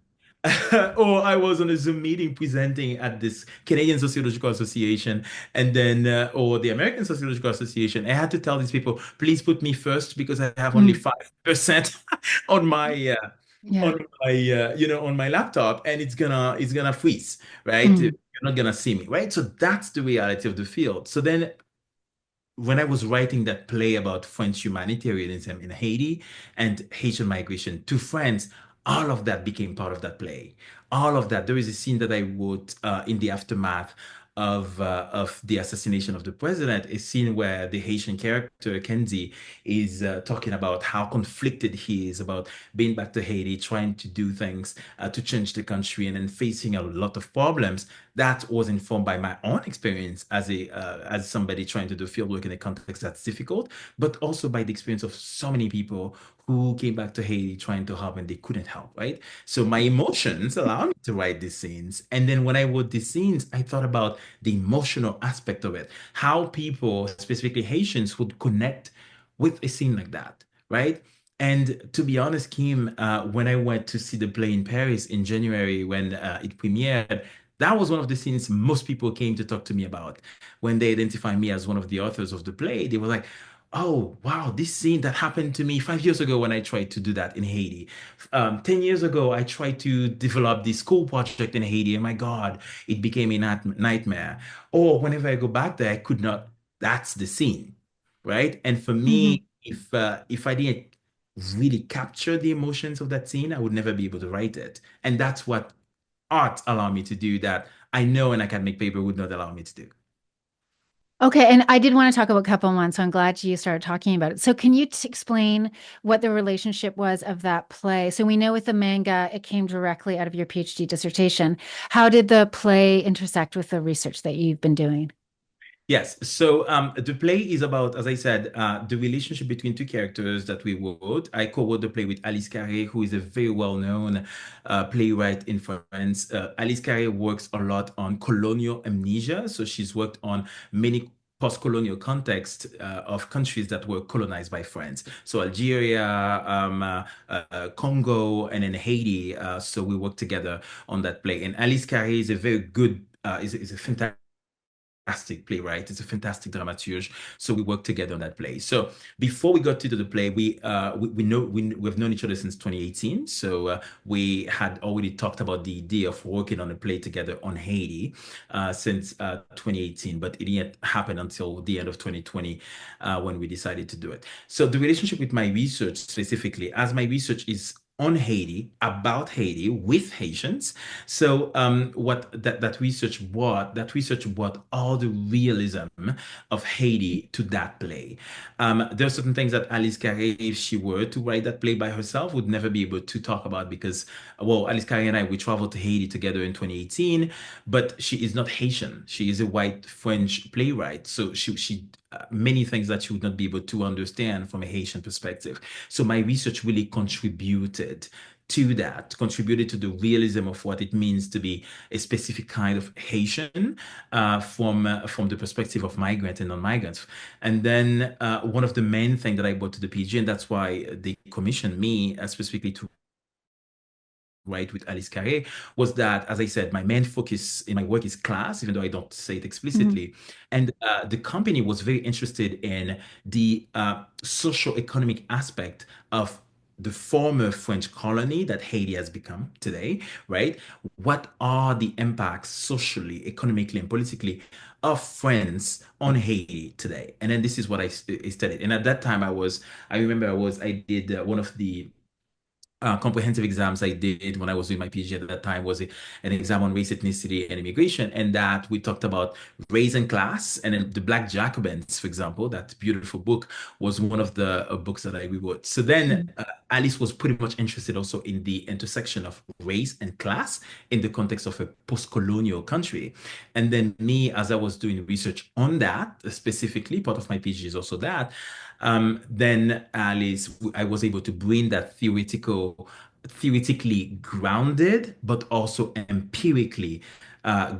Or I was on a Zoom meeting presenting at this Canadian Sociological Association, and then, or the American Sociological Association. I had to tell these people, please put me first because I have only Mm. 5% on my Yeah. on my laptop, and it's gonna freeze, right? You're Mm. not gonna see me, right? So that's the reality of the field. So then when I was writing that play about French humanitarianism in Haiti and Haitian migration to France, all of that became part of that play. All of that. There is a scene that I wrote in the aftermath of the assassination of the president, a scene where the Haitian character Kenzie is talking about how conflicted he is about being back to Haiti, trying to do things to change the country, and then facing a lot of problems. That was informed by my own experience as somebody trying to do fieldwork in a context that's difficult, but also by the experience of so many people who came back to Haiti trying to help and they couldn't help, right? So my emotions allowed me to write these scenes. And then when I wrote these scenes, I thought about the emotional aspect of it, how people, specifically Haitians, would connect with a scene like that, right? And to be honest, Kim, when I went to see the play in Paris in January when it premiered, that was one of the scenes most people came to talk to me about. When they identified me as one of the authors of the play, they were like, oh, wow, this scene that happened to me 5 years ago when I tried to do that in Haiti. 10 years ago, I tried to develop this school project in Haiti, and my God, it became a nightmare. Or whenever I go back there, I could not. That's the scene, right? And for Hmm. me, if I didn't really capture the emotions of that scene, I would never be able to write it. And that's what art allow me to do that I know an academic paper would not allow me to do. Okay, and I did want to talk about couple months, so I'm glad you started talking about it. So, can you explain what the relationship was of that play? So, we know with the manga, it came directly out of your PhD dissertation. How did the play intersect with the research that you've been doing? Yes. So the play is about, as I said, the relationship between two characters that we wrote. I co-wrote the play with Alice Carré, who is a very well-known playwright in France. Alice Carré works a lot on colonial amnesia. So she's worked on many post-colonial context of countries that were colonized by France. So Algeria, Congo, and then Haiti. So we worked together on that play. And Alice Carré is a very good, is a fantastic playwright. It's a fantastic dramaturge. So we worked together on that play. So before we got to do the play, we've known each other since 2018. So we had already talked about the idea of working on a play together on Haiti since 2018, but it didn't happen until the end of 2020 when we decided to do it. So the relationship with my research specifically, as my research is on Haiti, about Haiti, with Haitians. So what that research brought all the realism of Haiti to that play. There are certain things that Alice Carré, if she were to write that play by herself, would never be able to talk about because, well, Alice Carré and I, we traveled to Haiti together in 2018, but she is not Haitian. She is a white French playwright. So she many things that she would not be able to understand from a Haitian perspective. So my research really contributed to that, contributed to the realism of what it means to be a specific kind of Haitian from the perspective of migrant and non-migrants. And then one of the main things that I brought to the PG, and that's why they commissioned me specifically to write with Alice Carré, was that, as I said, my main focus in my work is class, even though I don't say it Mhm. explicitly. And the company was very interested in the socio-economic aspect of the former French colony that Haiti has become today, right? What are the impacts socially, economically, and politically of France on Haiti today? And then this is what I studied. And at that time, I remember I did one of the comprehensive exams I did when I was doing my PhD at that time was an exam on race, ethnicity, and immigration. And that we talked about race and class. And then the Black Jacobins, for example, that beautiful book was one of the books that I rewrote. So then Mhm. Alice was pretty much interested also in the intersection of race and class in the context of a post-colonial country. And then me, as I was doing research on that specifically, part of my PhD is also that. Then Alice, I was able to bring that theoretically grounded, but also empirically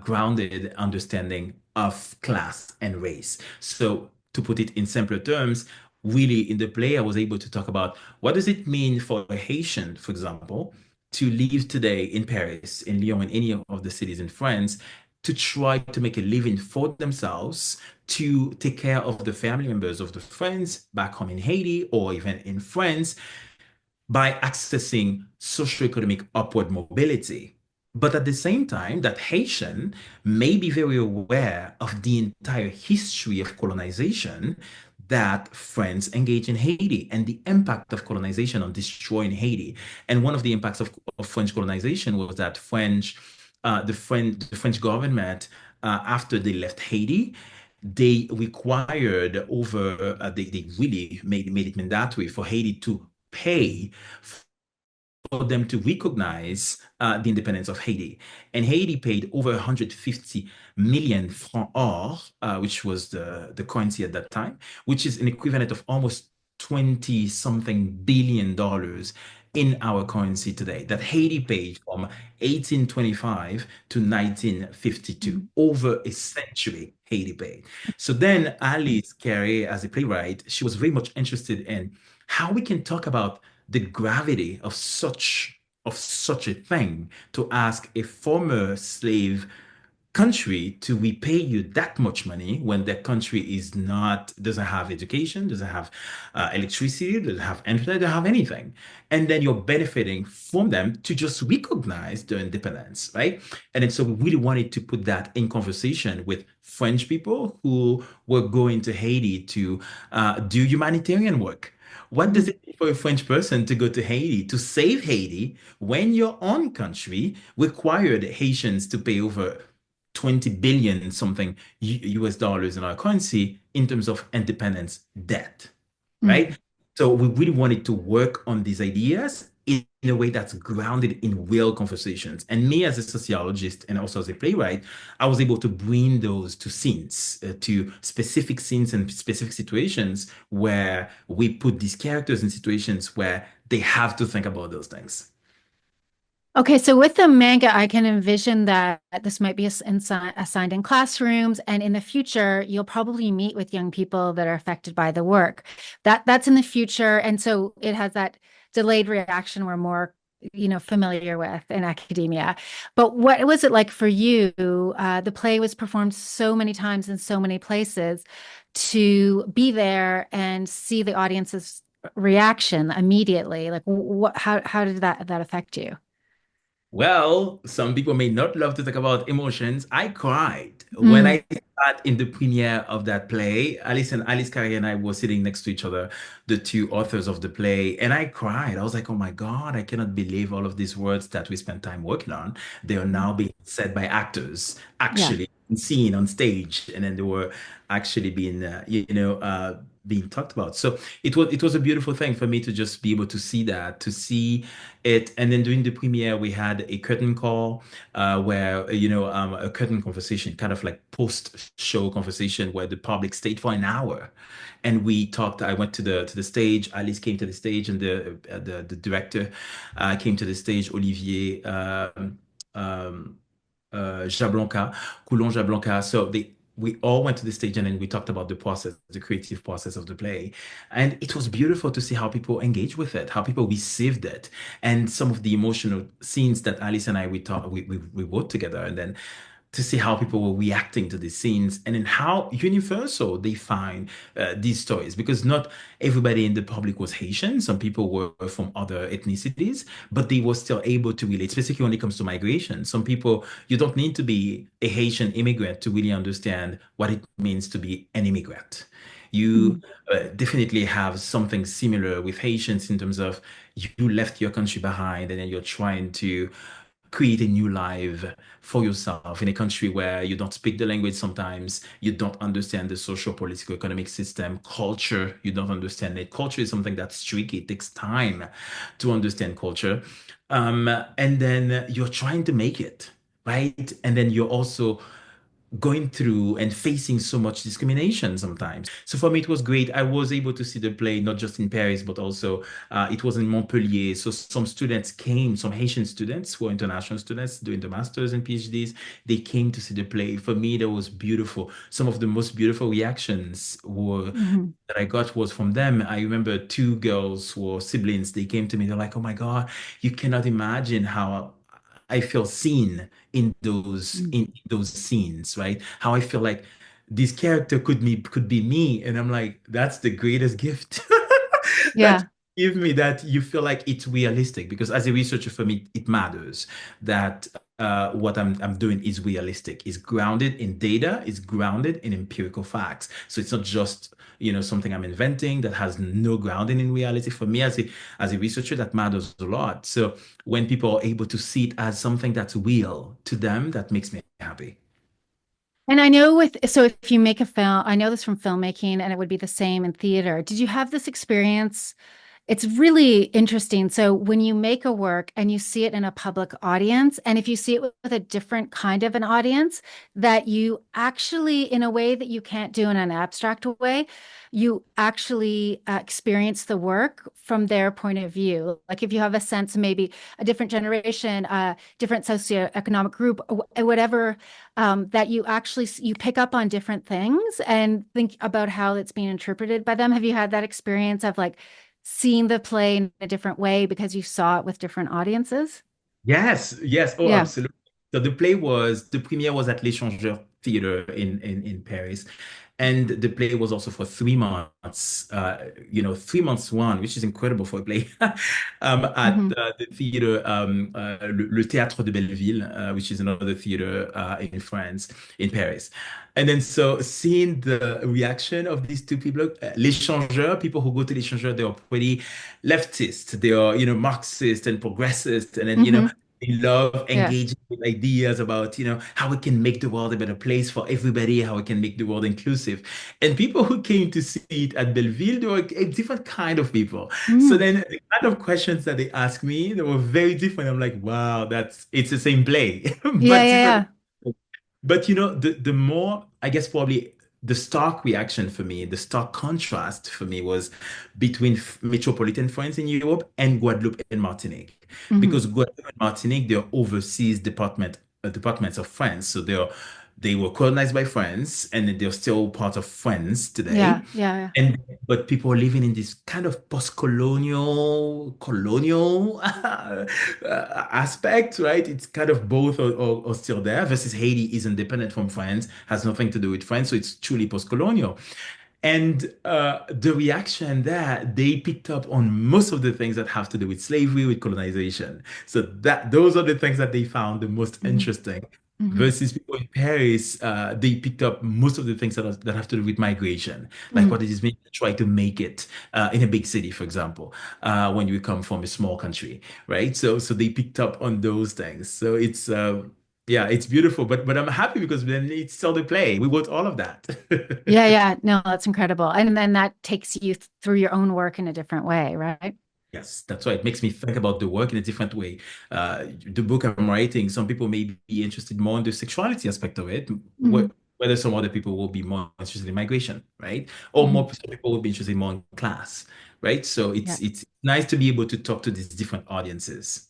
grounded understanding of class and race. So to put it in simpler terms, really in the play, I was able to talk about what does it mean for a Haitian, for example, to live today in Paris, in Lyon, in any of the cities in France, to try to make a living for themselves, to take care of the family members of the friends back home in Haiti or even in France by accessing socioeconomic upward mobility. But at the same time, that Haitian may be very aware of the entire history of colonization that France engaged in Haiti and the impact of colonization on destroying Haiti. And one of the impacts of French colonization was that the French government, after they left Haiti, they required they really made it mandatory for Haiti to pay for them to recognize the independence of Haiti. And Haiti paid over 150 million francs or, which was the currency at that time, which is an equivalent of almost 20 something billion dollars in our currency today, that Haiti paid from 1825 to 1952, Mhm. over a century Haiti paid. So then Alice Carey, as a playwright, she was very much interested in how we can talk about the gravity of such a thing, to ask a former slave country to repay you that much money when their country is not doesn't have education, doesn't have electricity, doesn't have internet, doesn't have anything, and then you're benefiting from them to just recognize their independence, right? And then so we really wanted to put that in conversation with French people who were going to Haiti to do humanitarian work. What does Mhm. it mean for a French person to go to Haiti to save Haiti when your own country required Haitians to pay over 20 billion something US dollars in our currency in terms of independence debt, right? Mhm. So we really wanted to work on these ideas in a way that's grounded in real conversations. And me as a sociologist and also as a playwright, I was able to bring those to scenes, to specific scenes and specific situations where we put these characters in situations where they have to think about those things. Okay, so with the manga, I can envision that this might be assigned in classrooms, and in the future, you'll probably meet with young people that are affected by the work. That's in the future, and so it has that delayed reaction we're more, familiar with in academia. But what was it like for you? The play was performed so many times in so many places to be there and see the audience's reaction immediately. Like, how did that affect you? Well, some people may not love to talk about emotions. I cried when Mm. I sat in the premiere of that play. Alice Carey and I were sitting next to each other, the two authors of the play, and I cried. I was like, "Oh my God, I cannot believe all of these words that we spent time working on. They are now being said by actors, Yeah. actually seen on stage, and then they were actually being, being talked about." So it was a beautiful thing for me to just be able to see that, to see it. And then during the premiere, we had a curtain call where, a curtain conversation, kind of like post-show conversation where the public stayed for an hour. And we talked. I went to the stage. Alice came to the stage, and the director came to the stage. Olivier um, Jablonka, Coulon Jablonka. So we all went to the stage, and then we talked about the process, the creative process of the play. And it was beautiful to see how people engaged with it, how people received it, and some of the emotional scenes that Alice and I we wrote together, and then to see how people were reacting to these scenes, and then how universal they find these stories, because not everybody in the public was Haitian. Some people were from other ethnicities, but they were still able to relate, especially when it comes to migration. Some people, you don't need to be a Haitian immigrant to really understand what it means to be an immigrant. You Mhm. definitely have something similar with Haitians in terms of you left your country behind, and then you're trying to create a new life for yourself in a country where you don't speak the language sometimes, you don't understand the social, political, economic system, culture, you don't understand it. Culture is something that's tricky. It takes time to understand culture. And then you're trying to make it, right? And then you're also going through and facing so much discrimination sometimes. So for me, it was great. I was able to see the play not just in Paris, but also it was in Montpellier. So some students came, some Haitian students who are international students doing the masters and PhDs. They came to see the play. For me, that was beautiful. Some of the most beautiful reactions were Mhm. that I got was from them. I remember two girls who were siblings. They came to me. They're like, "Oh my God, you cannot imagine how I feel seen in those scenes, right? How I feel like this character could be me." And I'm like, that's the greatest gift that Yeah. you give me, that you feel like it's realistic. Because as a researcher, for me, it matters that what I'm doing is realistic, is grounded in data, is grounded in empirical facts. So it's not just something I'm inventing that has no grounding in reality. For me, as a researcher, that matters a lot. So when people are able to see it as something that's real to them, that makes me happy. And I know so if you make a film, I know this from filmmaking and it would be the same in theater. Did you have this experience? It's really interesting. So when you make a work and you see it in a public audience, and if you see it with a different kind of an audience, that you actually, in a way that you can't do in an abstract way, you actually experience the work from their point of view. Like if you have a sense, maybe a different generation, a different socioeconomic group, whatever, that you actually you pick up on different things and think about how it's being interpreted by them. Have you had that experience of like seeing the play in a different way because you saw it with different audiences? Yes, yes, oh, Yeah. absolutely. So the premiere was at l'Échangeur Theater in Paris. And the play was also for 3 months, 3 months run, which is incredible for a play, at Hmm. the theater, Le Théâtre de Belleville, which is another theater in France, in Paris. And then so seeing the reaction of these two people, l'Échangeur, people who go to l'Échangeur, they are pretty leftist, they are, Marxist and progressist, and then, Hmm. they love Yeah. engaging with ideas about, how we can make the world a better place for everybody, how we can make the world inclusive. And people who came to see it at Belleville, they were a different kind of people. So Mm. then the kind of questions that they asked me, they were very different. I'm like, wow, it's the same play, Yeah, but yeah, different. yeah. But the more, I guess, probably the stark reaction for me, the stark contrast for me was between metropolitan France in Europe and Guadeloupe and Martinique. Hmm. Because Guadeloupe and Martinique, they're overseas departments of France. So they were colonized by France and they're still part of France Yeah, today. yeah, yeah. And but people are living in this kind of colonial aspect, right? It's kind of both are still there. Versus Haiti is independent from France, has nothing to do with France, so it's truly post-colonial. And the reaction there, they picked up on most of the things that have to do with slavery, with colonization. So that those are the things that they found the most Hmm. interesting. Hmm. Versus people in Paris, they picked up most of the things that have to do with migration, like Hmm. what it is mean to try to make it in a big city, for example, when you come from a small country, right? So they picked up on those things. So it's yeah, it's beautiful, but I'm happy because then it's still the play. We wrote all of that. Yeah, yeah. No, that's incredible. And then that takes you through your own work in a different way, right? Yes, that's why it makes me think about the work in a different way. The book I'm writing, some people may be interested more in the sexuality aspect of it, Hmm. whether some other people will be more interested in migration, right? Or Hmm. more some people will be interested more in class, right? So Yeah. it's nice to be able to talk to these different audiences.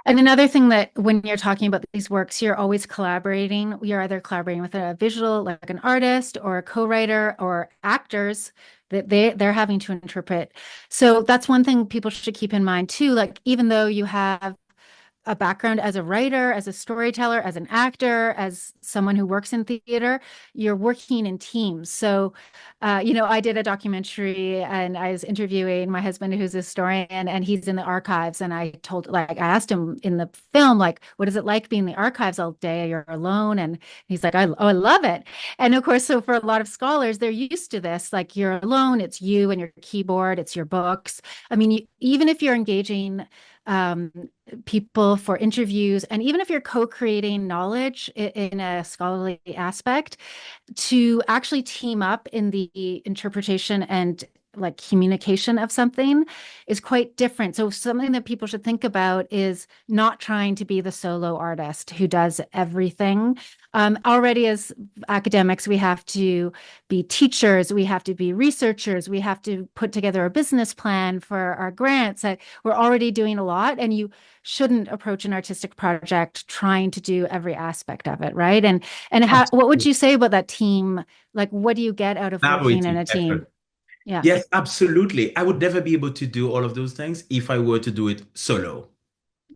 And another thing that when you're talking about these works, you're always collaborating. You're either collaborating with a visual, like an artist or a co-writer or actors that they're having to interpret. So that's one thing people should keep in mind too. Like even though you have a background as a writer, as a storyteller, as an actor, as someone who works in theater, you're working in teams. So, I did a documentary and I was interviewing my husband, who's a historian, and he's in the archives. And I asked him in the film, like, what is it like being in the archives all day? You're alone. And he's like, I love it. And of course, so for a lot of scholars, they're used to this. Like, you're alone, it's you and your keyboard, it's your books. I mean, even if you're engaging, um, people for interviews, and even if you're co-creating knowledge in a scholarly aspect, to actually team up in the interpretation and like communication of something is quite different. So something that people should think about is not trying to be the solo artist who does everything. Already as academics, we have to be teachers, we have to be researchers, we have to put together a business plan for our grants. We're already doing a lot, and you shouldn't approach an artistic project trying to do every aspect of it, right? And what would Absolutely. you say about that team? Like, what do you get out of working in Collaborative a team? effort. Yeah. Yes, absolutely. I would never be able to do all of those things if I were to do it solo.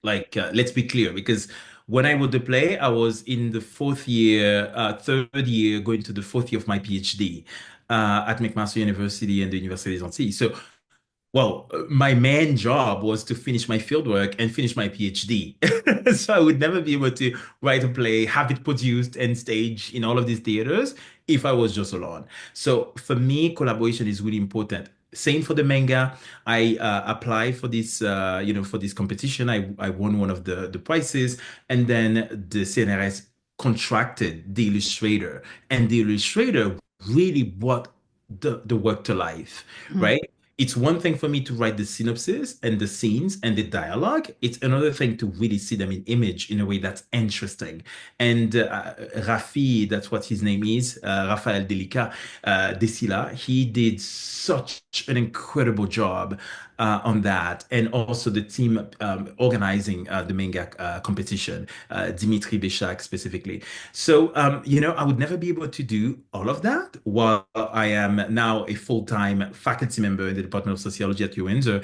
Like, let's be clear, because when I wrote the play, I was in the third year, going to the fourth year of my PhD at McMaster University and the University des Antilles. So well, my main job was to finish my fieldwork and finish my PhD. So I would never be able to write a play, have it produced and staged in all of these theaters if I was just alone. So for me, collaboration is really important. Same for the manga. I applied for for this competition. I won one of the prizes, and then the CNRS contracted the illustrator, and the illustrator really brought the work to life, Mhm. right? It's one thing for me to write the synopsis and the scenes and the dialogue. It's another thing to really see them in image in a way that's interesting. And Rafi, that's what his name is, Rafael Delica, Desila, he did such an incredible job on that. And also the team organizing the manga competition, Dimitri Béchak specifically. So, I would never be able to do all of that while I am now a full-time faculty member in the Department of Sociology at Windsor,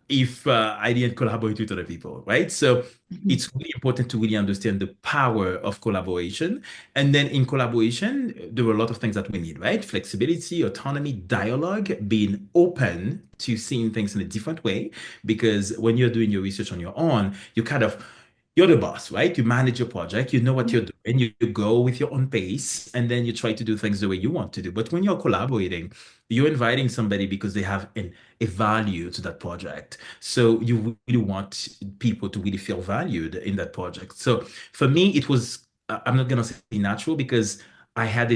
if I didn't collaborate with other people, right? So Mhm. it's really important to really understand the power of collaboration. And then in collaboration, there are a lot of things that we need, right? Flexibility, autonomy, dialogue, being open to seeing things in a different way. Because when you're doing your research on your own, you're the boss, right? You manage your project, you know what Yeah. you're doing, you go with your own pace, and then you try to do things the way you want to do. But when you're collaborating, you're inviting somebody because they have a value to that project. So you really want people to really feel valued in that project. So for me, it was, I'm not going to say natural because I had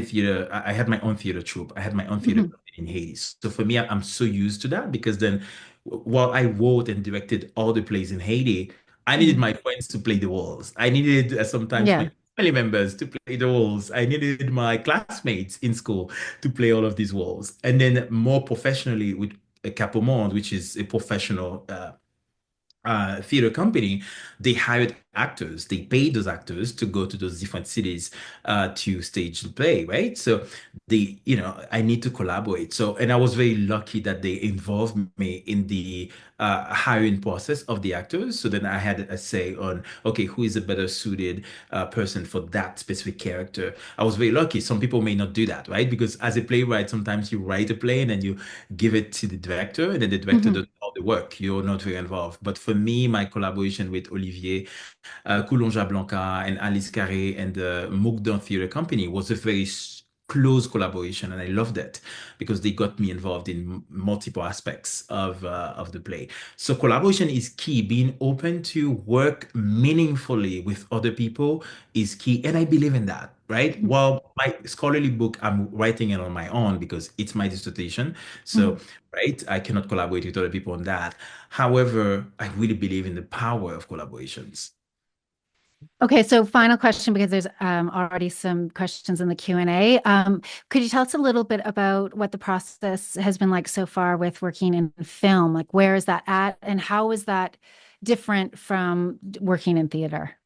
my own theater troupe, I had my own theater Mhm. company in Haiti. So for me, I'm so used to that because then while I wrote and directed all the plays in Haiti, I needed Mhm. my friends to play the roles. I needed sometimes my Yeah. family members to play the roles. I needed my classmates in school to play all of these roles. And then more professionally with Capomond, which is a professional theater company, they hired actors. They paid those actors to go to those different cities to stage the play, right? So I need to collaborate. So, and I was very lucky that they involved me in the hiring process of the actors. So then I had a say on, okay, who is a better suited person for that specific character. I was very lucky. Some people may not do that, right? Because as a playwright, sometimes you write a play and then you give it to the director, and then the director Mhm. does all the work. You're not very involved. But for me, my collaboration with Olivier Coulonja Blanca and Alice Carré and the Moukdon Theatre Company was a very close collaboration, and I loved it because they got me involved in multiple aspects of the play. So collaboration is key. Being open to work meaningfully with other people is key, and I believe in that. Right. Mhm. Well, my scholarly book, I'm writing it on my own because it's my dissertation. So, Mhm. right, I cannot collaborate with other people on that. However, I really believe in the power of collaborations. Okay, so final question because there's already some questions in the Q&A. Could you tell us a little bit about what the process has been like so far with working in film? Like, where is that at, and how is that different from working in theater?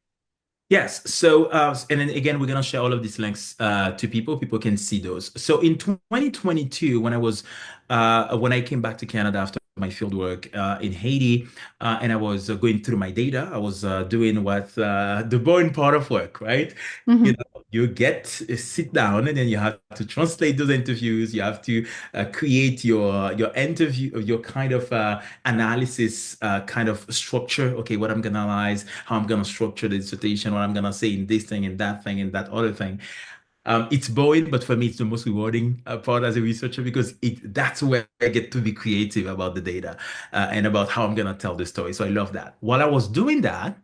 Yes. So, and then again, we're gonna share all of these links to people. People can see those. So in 2022, when I came back to Canada after my field work in Haiti, and I was going through my data, I was doing what the boring part of work, right? Hmm. You sit down, and then you have to translate those interviews. You have to create your interview, your kind of analysis kind of structure. Okay, what I'm gonna analyze, how I'm gonna structure the dissertation, what I'm gonna say in this thing and that other thing. It's boring, but for me, it's the most rewarding part as a researcher because that's where I get to be creative about the data and about how I'm gonna tell the story. So I love that. While I was doing that,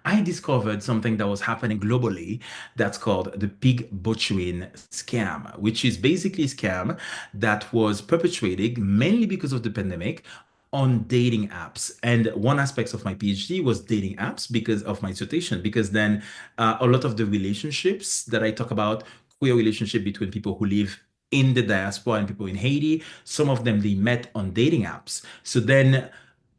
I discovered something that was happening globally that's called the pig butchering scam, which is basically a scam that was perpetrated mainly because of the pandemic on dating apps. And one aspect of my PhD was dating apps because of my dissertation, because then a lot of the relationships that I talk about, queer relationship between people who live in the diaspora and people in Haiti, some of them they met on dating apps. So then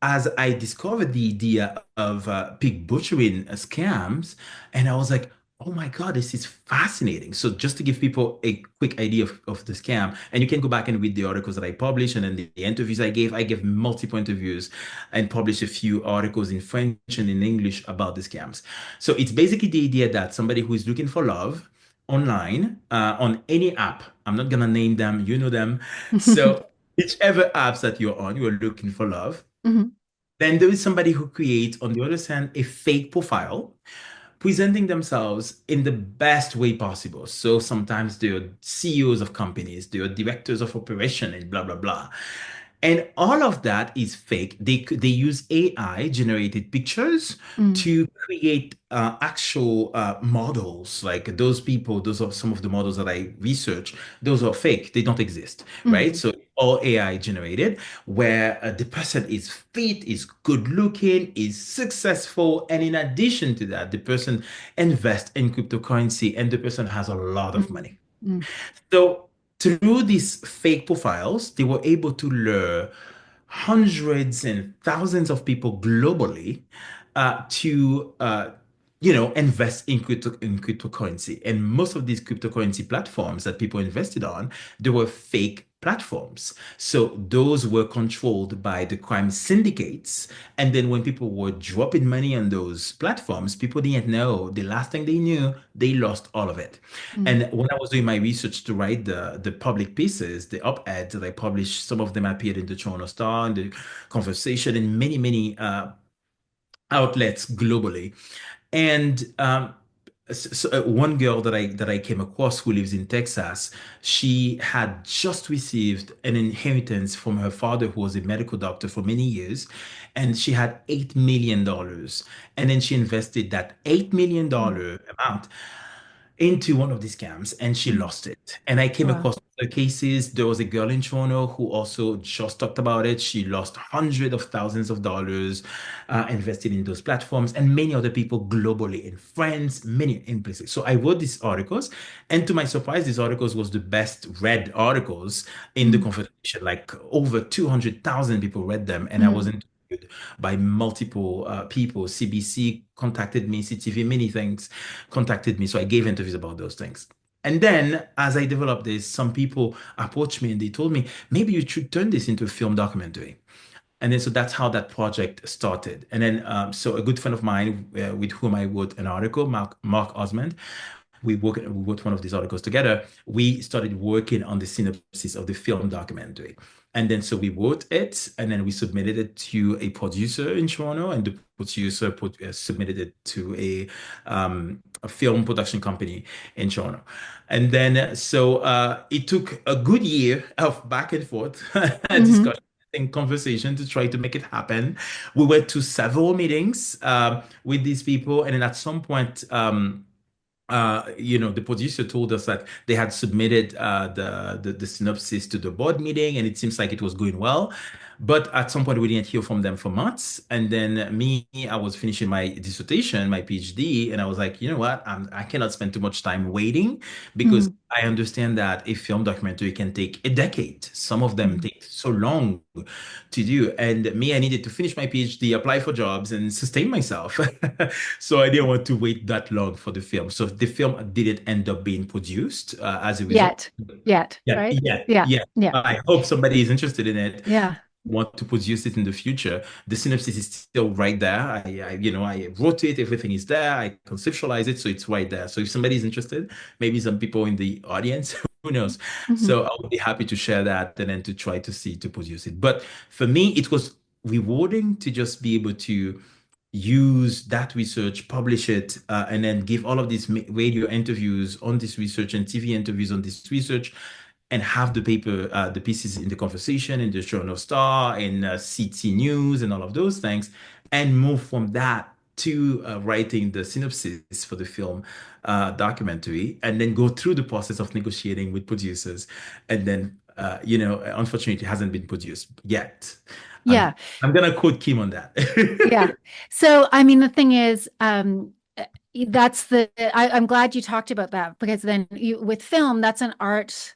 as I discovered the idea of pig butchering scams, and I was like, oh my God, this is fascinating. So just to give people a quick idea of the scam, and you can go back and read the articles that I published and then the interviews I gave multiple interviews and published a few articles in French and in English about the scams. So it's basically the idea that somebody who is looking for love online on any app, I'm not gonna name them, you know them. So whichever apps that you're on, you're looking for love. Hmm. Then there is somebody who creates, on the other hand, a fake profile, presenting themselves in the best way possible. So sometimes they're CEOs of companies, they're directors of operation, and blah, blah, blah. And all of that is fake. They use AI generated pictures Mm. to create actual models. Like those people, those are some of the models that I research. Those are fake. They don't exist, right? Mm. So all AI generated, where the person is fit, is good looking, is successful, and in addition to that, the person invests in cryptocurrency, and the person has a lot of Mm. money. Mm. So through these fake profiles, they were able to lure hundreds and thousands of people globally to invest in cryptocurrency. And most of these cryptocurrency platforms that people invested on, they were fake platforms. So those were controlled by the crime syndicates. And then when people were dropping money on those platforms, people didn't know. The last thing they knew, they lost all of it. Mm. And when I was doing my research to write the public pieces, the op-eds that I published, some of them appeared in the Toronto Star and the Conversation and many, many outlets globally. And one girl that I came across who lives in Texas, she had just received an inheritance from her father, who was a medical doctor for many years, and she had $8 million. And then she invested that $8 million Mm. amount into one of these scams and she Mm. lost it. And I came Wow. across other cases. There was a girl in Toronto who also just talked about it. She lost hundreds of thousands of dollars invested in those platforms, and many other people globally in France, many in places. So I wrote these articles, and to my surprise, these articles was the best read articles in the Mm. conversation. Like over 200,000 people read them, and I was Mm. interviewed by multiple people. CBC contacted me, CTV, many things contacted me. So I gave interviews about those things. And then as I developed this, some people approached me and they told me, maybe you should turn this into a film documentary. And then so that's how that project started. And then so a good friend of mine with whom I wrote an article, Mark Osmond, we wrote one of these articles together. We started working on the synopsis of the film documentary. And then so we wrote it and then we submitted it to a producer in Toronto, and the producer submitted it to a film production company in Toronto. And then so it took a good year of back and forth Hmm. discussion and conversation to try to make it happen. We went to several meetings with these people, and then at some point, the producer told us that they had submitted the synopsis to the board meeting, and it seems like it was going well. But at some point, we didn't hear from them for months. And then I was finishing my dissertation, my PhD, and I was like, you know what? I cannot spend too much time waiting because Mm. I understand that a film documentary can take a decade. Some of them Mm. take so long to do. And me, I needed to finish my PhD, apply for jobs, and sustain myself. So I didn't want to wait that long for the film. So the film didn't end up being produced as a result. Yet, yet, Yeah, right? yeah, Yeah, yeah. yeah, I hope somebody is interested in it, yeah. want to produce it in the future. The synopsis is still right there. I wrote it, everything is there. I conceptualized it, so it's right there. So if somebody is interested, maybe some people in the audience, who knows? Hmm. So I would be happy to share that and then to try to see to produce it. But for me, it was rewarding to just be able to use that research, publish it, and then give all of these radio interviews on this research and TV interviews on this research, and have the pieces in the conversation, in the Journal Star, in CT News, and all of those things, and move from that to writing the synopsis for the film documentary, and then go through the process of negotiating with producers, and then unfortunately, it hasn't been produced yet. I'm Yeah, I'm gonna quote Kim on that. yeah. So, I mean, the thing is, that's I'm glad you talked about that because then with film, that's an art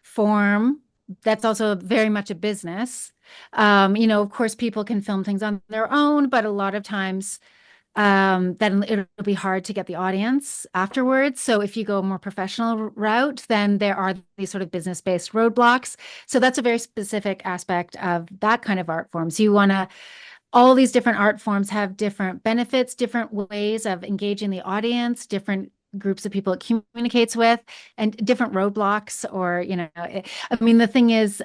form. That's also very much a business. Of course, people can film things on their own, but a lot of times, then it'll be hard to get the audience afterwards. So if you go a more professional route, then there are these sort of business-based roadblocks. So that's a very specific aspect of that kind of art form. So you want to all these different art forms have different benefits, different ways of engaging the audience, different groups of people it communicates with, and different roadblocks. I mean, the thing is,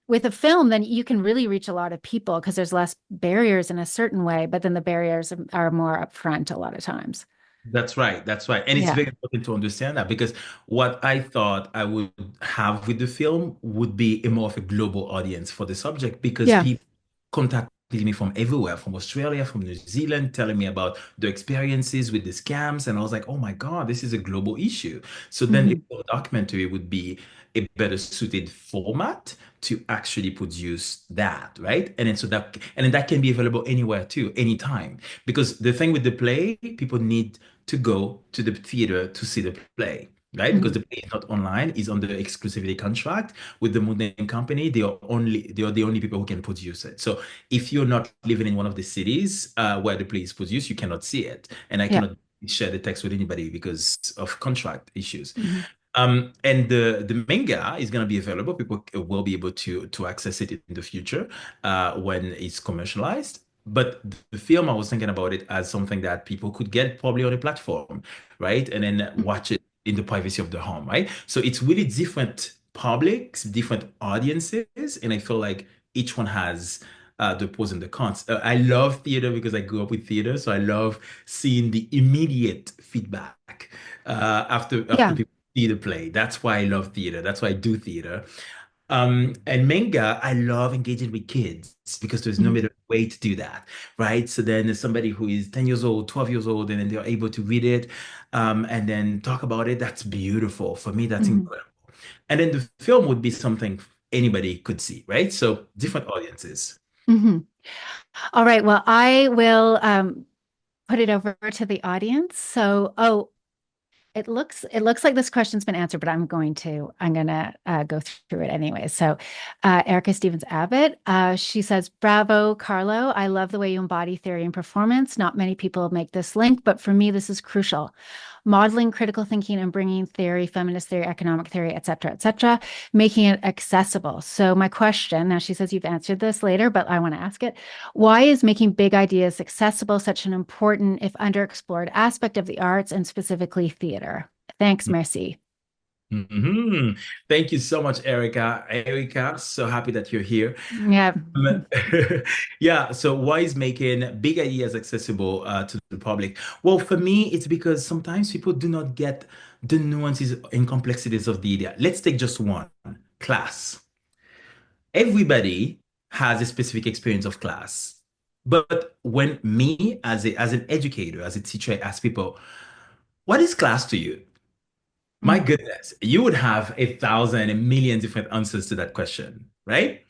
with a film, then you can really reach a lot of people because there's less barriers in a certain way, but then the barriers are more upfront a lot of times. That's right. That's right. And it's Yeah. very important to understand that because what I thought I would have with the film would be a more of a global audience for the subject because Yeah. people contacted me from everywhere, from Australia, from New Zealand, telling me about their experiences with the scams. And I was like, oh my God, this is a global issue. So then Hmm. a documentary would be a better suited format to actually produce that, right? And then that can be available anywhere too, anytime. Because the thing with the play, people need to go to the theater to see the play, right? Because Hmm. the play is not online, is under exclusivity contract with the Mountain Company. They are the only people who can produce it. So if you're not living in one of the cities where the play is produced, you cannot see it, and I Yeah. cannot share the text with anybody because of contract issues. Hmm. And the manga is going to be available. People will be able to access it in the future when it's commercialized. But the film, I was thinking about it as something that people could get probably on a platform, right? And then watch it in the privacy of their home, right? So it's really different publics, different audiences, and I feel like each one has the pros and the cons. I love theater because I grew up with theater, so I love seeing the immediate feedback after Yeah. people see the play. That's why I love theater. That's why I do theater. And manga, I love engaging with kids because there's no Mhm. better way to do that, right? So then there's somebody who is 10 years old, 12 years old, and then they're able to read it, and then talk about it. That's beautiful. For me, that's Mhm. incredible. And then the film would be something anybody could see, right? So different audiences. Mhm. All right. Well, I will put it over to the audience. So, it looks like this question's been answered, but I'm gonna go through it anyway. So, Erica Stevens Abbott, she says, "Bravo, Carlo. I love the way you embody theory and performance. Not many people make this link, but for me, this is crucial. Modeling critical thinking and bringing theory, feminist theory, economic theory, et cetera, making it accessible." So, my question now, she says you've answered this later, but I want to ask it. Why is making big ideas accessible such an important, if underexplored, aspect of the arts and specifically theater? Thanks, merci. Mhm. Thank you so much, Erica. Erica, so happy that you're here. Yeah. Um, Yeah, so why is making big ideas accessible to the public? Well, for me, it's because sometimes people do not get the nuances and complexities of the idea. Let's take just one, class. Everybody has a specific experience of class. But when me, as an educator, as a teacher, I ask people, what is class to you? My Mm, goodness, you would have 1,000, a million different answers to that question, right?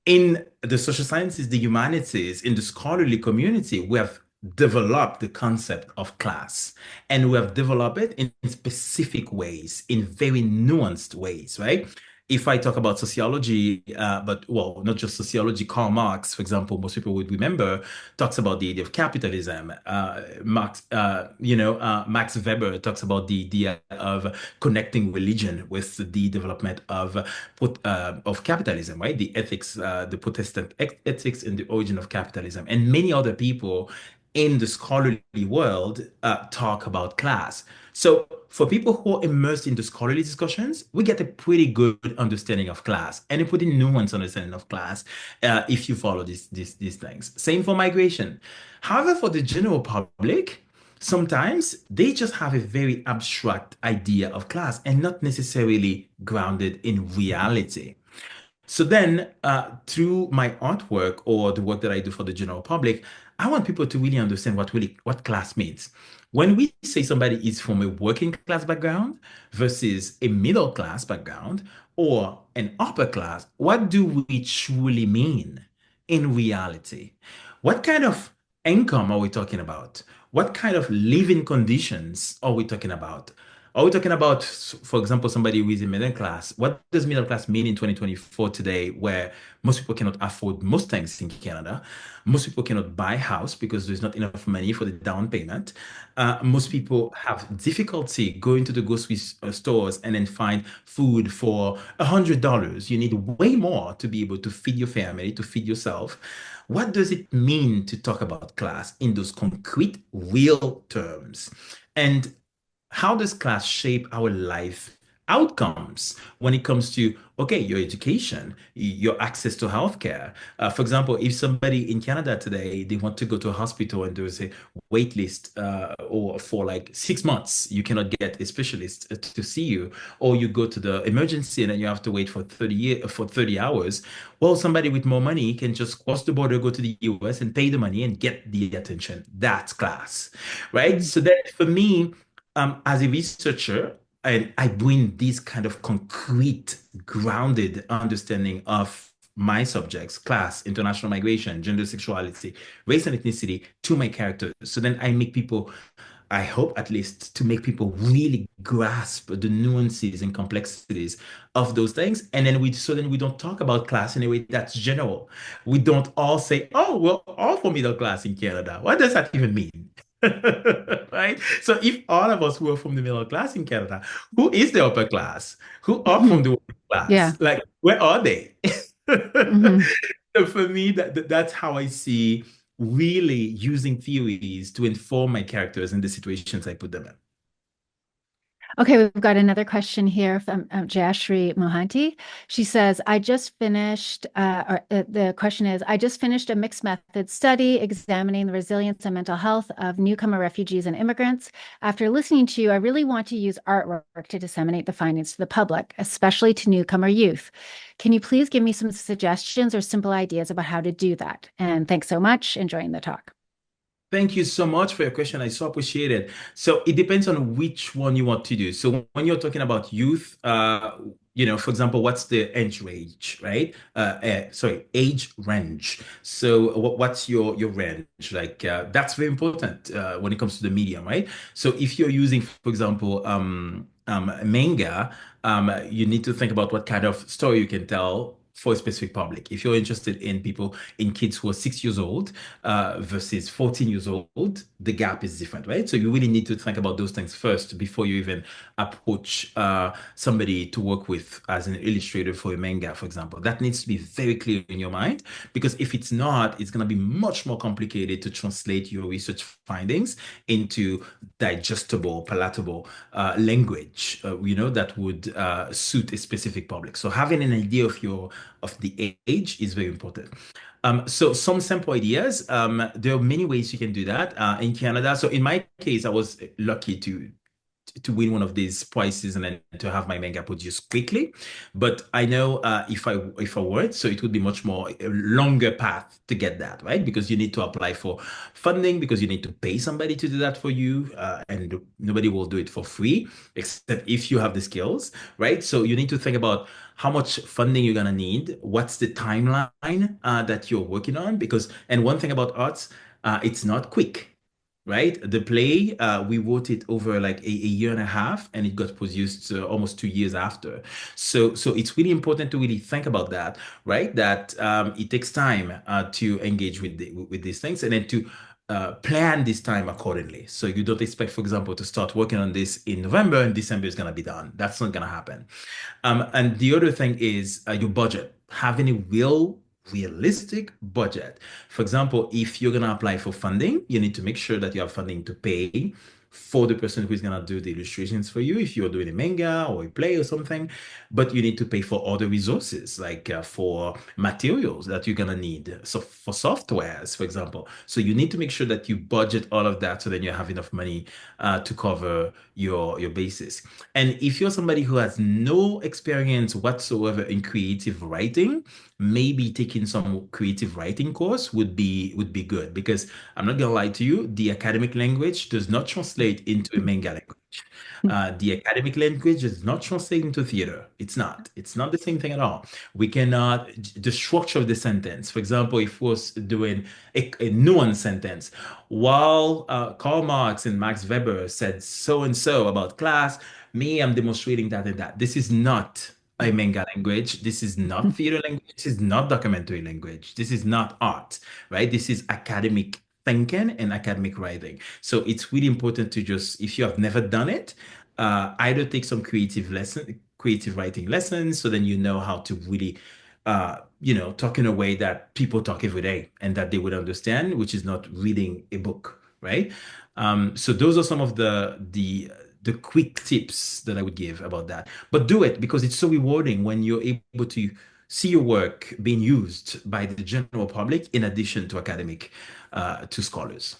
In the social sciences, the humanities, in the scholarly community, we have developed the concept of class and we have developed it in specific ways, in very nuanced ways, right? If I talk about sociology, but well, not just sociology, Karl Marx, for example, most people would remember, talks about the idea of capitalism. Max Weber talks about the idea of connecting religion with the development of capitalism, right? The ethics, the Protestant ethics in the origin of capitalism, and many other people in the scholarly world talk about class. So for people who are immersed in the scholarly discussions, we get a pretty good understanding of class and a pretty nuanced understanding of class if you follow these things. Same for migration. However, for the general public, sometimes they just have a very abstract idea of class and not necessarily grounded in reality. So then, through my artwork or the work that I do for the general public, I want people to really understand what class means. When we say somebody is from a working class background versus a middle class background or an upper class, what do we truly mean in reality? What kind of income are we talking about? What kind of living conditions are we talking about? Are we talking about, for example, somebody who is in middle class? What does middle class mean in 2024 today, where most people cannot afford most things in Canada? Most people cannot buy a house because there's not enough money for the down payment. Most people have difficulty going to the grocery stores and then find food for $100. You need way more to be able to feed your family, to feed yourself. What does it mean to talk about class in those concrete, real terms? And how does class shape our life outcomes when it comes to, okay, your education, your access to healthcare? For example, if somebody in Canada today, they want to go to a hospital and there's a wait list or for like 6 months, you cannot get a specialist to see you, or you go to the emergency and then you have to wait for 30 hours. Well, somebody with more money can just cross the border, go to the US and pay the money and get the attention. That's class, right? mm, So that for me, as a researcher, I bring this kind of concrete, grounded understanding of my subjects, class, international migration, gender, sexuality, race, and ethnicity to my characters. So then I make people, I hope at least, to make people really grasp the nuances and complexities of those things. And then we don't talk about class in a way that's general. We don't all say, oh, we're all from middle class in Canada. What does that even mean? Right? So if all of us who are from the middle class in Canada, who is the upper class? Who are from mhm. the working Yeah. class? Like, where are they? Mhm. So for me, that's how I see really using theories to inform my characters and the situations I put them in. Okay, we've got another question here from Jayashri Mohanty. She says, the question is, I just finished a mixed method study examining the resilience and mental health of newcomer refugees and immigrants. After listening to you, I really want to use artwork to disseminate the findings to the public, especially to newcomer youth. Can you please give me some suggestions or simple ideas about how to do that? And thanks so much. Enjoying the talk. Thank you so much for your question. I so appreciate it. So it depends on which one you want to do. So when you're talking about youth, for example, what's the age range, right? Sorry, age range. So what's your range? Like that's very important when it comes to the medium, right? So if you're using, for example, manga, you need to think about what kind of story you can tell for a specific public. If you're interested in kids who are 6 years old versus 14 years old, the gap is different, right? So you really need to think about those things first before you even approach somebody to work with as an illustrator for a manga, for example. That needs to be very clear in your mind because if it's not, it's going to be much more complicated to translate your research findings into digestible, palatable language, that would suit a specific public. So having an idea of the age is very important. So some sample ideas. There are many ways you can do that in Canada. So in my case, I was lucky to win one of these prizes and then to have my manga produced quickly. But I know if I weren't, so it would be much more a longer path to get that, right? Because you need to apply for funding, because you need to pay somebody to do that for you, and nobody will do it for free, except if you have the skills, right? So you need to think about how much funding you're gonna need, what's the timeline that you're working on, and one thing about arts, it's not quick, right? The play, we wrote it over like a year and a half, and it got produced almost 2 years after. So it's really important to really think about that, right? That it takes time to engage with these things, and then to plan this time accordingly. So you don't expect, for example, to start working on this in November and December is going to be done. That's not going to happen. And the other thing is your budget. Having a realistic budget. For example, if you're going to apply for funding, you need to make sure that you have funding to pay for the person who's going to do the illustrations for you if you're doing a manga or a play or something. But you need to pay for other resources, like for materials that you're going to need. So for softwares, for example. So you need to make sure that you budget all of that so then you have enough money to cover your basis. And if you're somebody who has no experience whatsoever in creative writing, maybe taking some creative writing course would be good because I'm not gonna lie to you, the academic language does not translate into a manga language. The academic language does not translate into theater. It's not. It's not the same thing at all. We cannot, the structure of the sentence. For example, if we was doing a nuance sentence, while Karl Marx and Max Weber said so and so about class, me, I'm demonstrating that and that. This is not a manga language. This is not theater language. This is not documentary language. This is not art, right? This is academic thinking and academic writing. So it's really important to just, if you have never done it, either take some creative writing lessons, so then you know how to really, talk in a way that people talk every day and that they would understand, which is not reading a book, right? So those are some of the quick tips that I would give about that. But do it because it's so rewarding when you're able to see your work being used by the general public in addition to to scholars.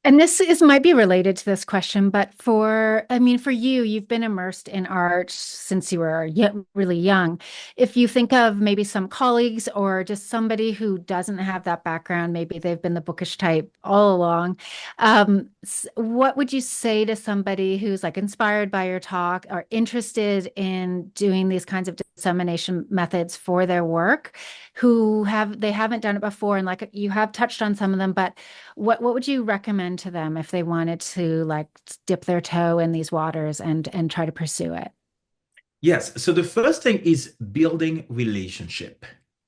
And this is might be related to this question, but for you, you've been immersed in art since you were really young. If you think of maybe some colleagues or just somebody who doesn't have that background, maybe they've been the bookish type all along, what would you say to somebody who's like inspired by your talk or interested in doing these kinds of dissemination methods for their work, they haven't done it before, and like you have touched on some of them, but what would you recommend to them if they wanted to like dip their toe in these waters and try to pursue it? Yes. So the first thing is building relationship.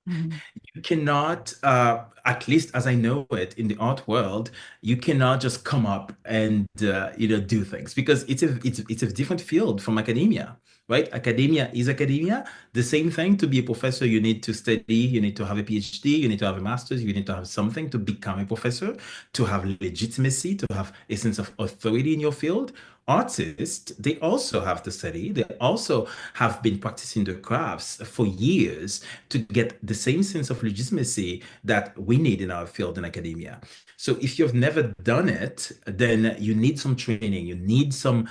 Mhm. You cannot, at least as I know it in the art world, you cannot just come up and do things because it's a different field from academia, right? Academia is academia. The same thing to be a professor, you need to study, you need to have a PhD, you need to have a master's, you need to have something to become a professor, to have legitimacy, to have a sense of authority in your field. artists, they also have to study. They also have been practicing their crafts for years to get the same sense of legitimacy that we need in our field in academia. So if you've never done it, then you need some training. You need some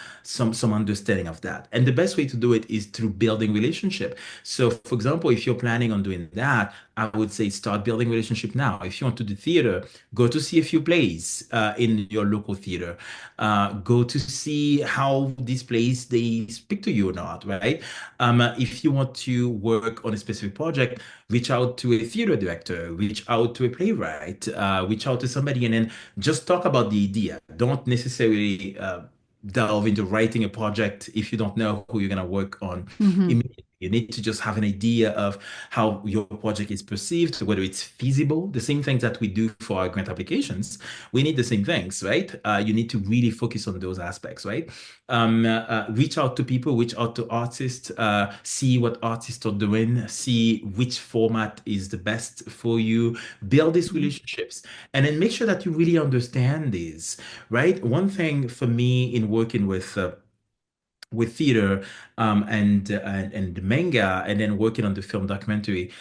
understanding of that. And the best way to do it is through building relationship. So for example, if you're planning on doing that, I would say start building relationship now. If you want to do theater, go to see a few plays in your local theater. Go to see how these plays they speak to you or not, right? If you want to work on a specific project, reach out to a theater director, reach out to a playwright, reach out to somebody, and then just talk about the idea. Don't necessarily delve into writing a project if you don't know who you're going to work on Hmm. immediately. You need to just have an idea of how your project is perceived, whether it's feasible, the same things that we do for our grant applications. We need the same things, right? You need to really focus on those aspects, right? Reach out to people, reach out to artists, see what artists are doing, see which format is the best for you, build these relationships, and then make sure that you really understand these, right? One thing for me in working with theater and manga, and then working on the film documentary.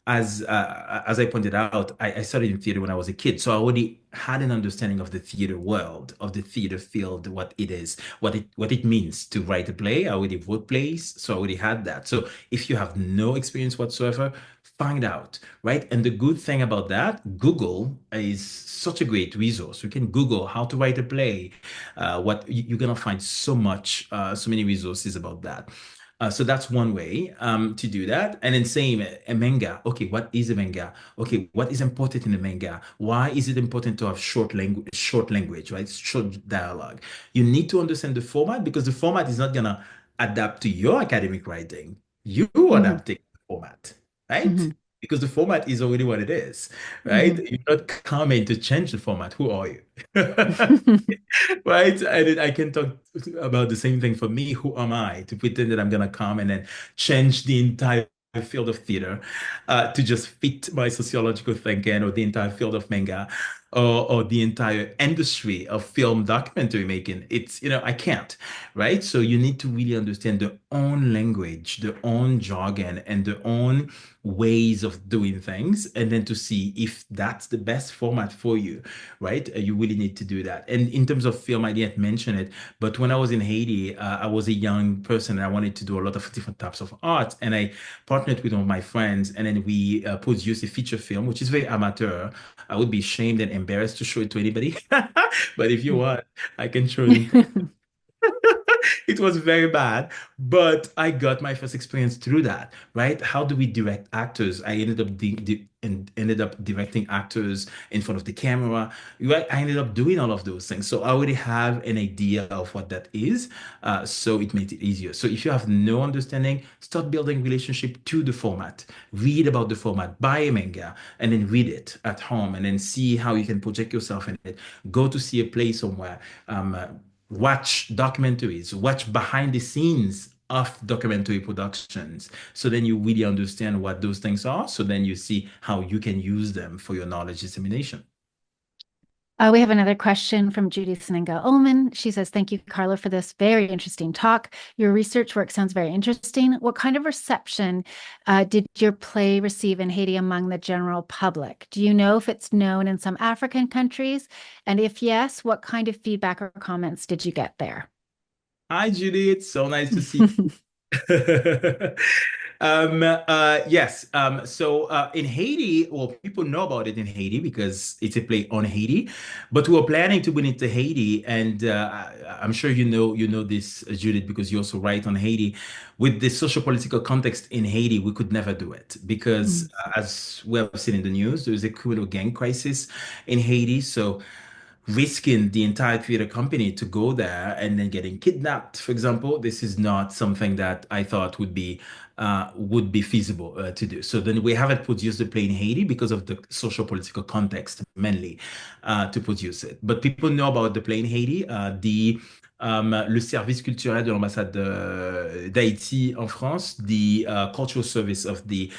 As I pointed out, I studied in theater when I was a kid, so I already had an understanding of the theater world, of the theater field, what it is, what it means to write a play. I already wrote plays, so I already had that. So if you have no experience whatsoever, find out, right? And the good thing about that, Google is such a great resource. You can Google how to write a play, you're gonna find so many resources about that. So that's one way to do that. And then same a manga. Okay, what is a manga? Okay, what is important in a manga? Why is it important to have short language, right? Short dialogue. You need to understand the format because the format is not gonna adapt to your academic writing. You Hmm. adapting the format, right? Hmm. Because the format is already what it is, right? Hmm. You're not coming to change the format. Who are you? Right? And then I can talk about the same thing for me. Who am I to pretend that I'm gonna come and then change the entire field of theater to just fit my sociological thinking, or the entire field of manga, or the entire industry of film documentary making? I can't, right? So you need to really understand their own language, their own jargon, and their own ways of doing things, and then to see if that's the best format for you, right? You really need to do that. And in terms of film, I didn't mention it, but when I was in Haiti, I was a young person and I wanted to do a lot of different types of art. And I partnered with one of my friends, and then we produced a feature film, which is very amateur. I would be ashamed and embarrassed to show it to anybody. But if you want, I can show it in. It was very bad, but I got my first experience through that, right? How do we direct actors? I ended up directing actors in front of the camera, right? I ended up doing all of those things. So I already have an idea of what that is. So it made it easier. So if you have no understanding, start building relationship to the format. Read about the format, buy a manga, and then read it at home, and then see how you can project yourself in it. Go to see a play somewhere. Watch documentaries, watch behind the scenes of documentary productions. So then you really understand what those things are. So then you see how you can use them for your knowledge dissemination. We have another question from Judy Sinenga Ullman. She says, "Thank you, Carlo, for this very interesting talk. Your research work sounds very interesting. What kind of reception did your play receive in Haiti among the general public? Do you know if it's known in some African countries? And if yes, what kind of feedback or comments did you get there?" Hi, Judy. It's so nice to see you. Yes. So in Haiti, well, people know about it in Haiti because it's a play on Haiti, but we were planning to bring it to Haiti, and I'm sure you know this, Judith, because you also write on Haiti. With the social political context in Haiti, we could never do it because, as we have seen in the news, there is a criminal gang crisis in Haiti. So risking the entire theater company to go there and then getting kidnapped, for example, this is not something that I thought would be feasible to do. So then we haven't produced the play in Haiti because of the social political context mainly to produce it. But people know about the play in Haiti. The le service culturel de l'ambassade d'Haïti en France, the cultural service of the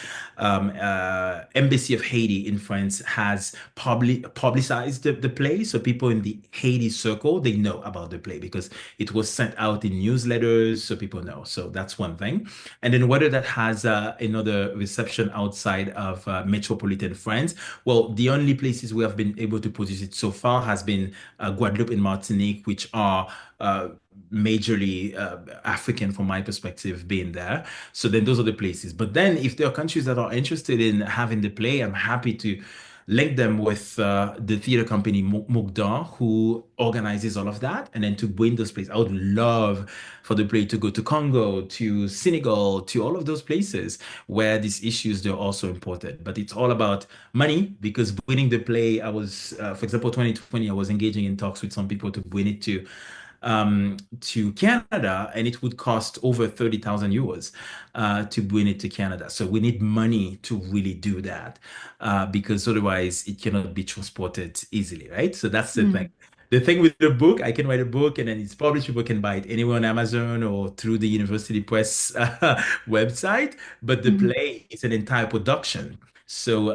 embassy of Haiti in France has publicized the play. So people in the Haiti circle, they know about the play because it was sent out in newsletters, so people know. So that's one thing. And then whether that has another reception outside of metropolitan France, well, the only places we have been able to produce it so far has been Guadeloupe and Martinique, which are uh, majorly African from my perspective being there. So then those are the places. But then if there are countries that are interested in having the play, I'm happy to link them with the theater company Mukdar, who organizes all of that, and then to bring those places. I would love for the play to go to Congo, to Senegal, to all of those places where these issues they're also important. But it's all about money because winning the play, I was, for example, 2020, I was engaging in talks with some people to bring it to Canada, and it would cost over 30,000 euros to bring it to Canada. So we need money to really do that because otherwise it cannot be transported easily, right? So that's the thing. Mm. The thing with the book, I can write a book and then it's published. People can buy it anywhere on Amazon or through the University Press website. But the Mhm. play is an entire production. So,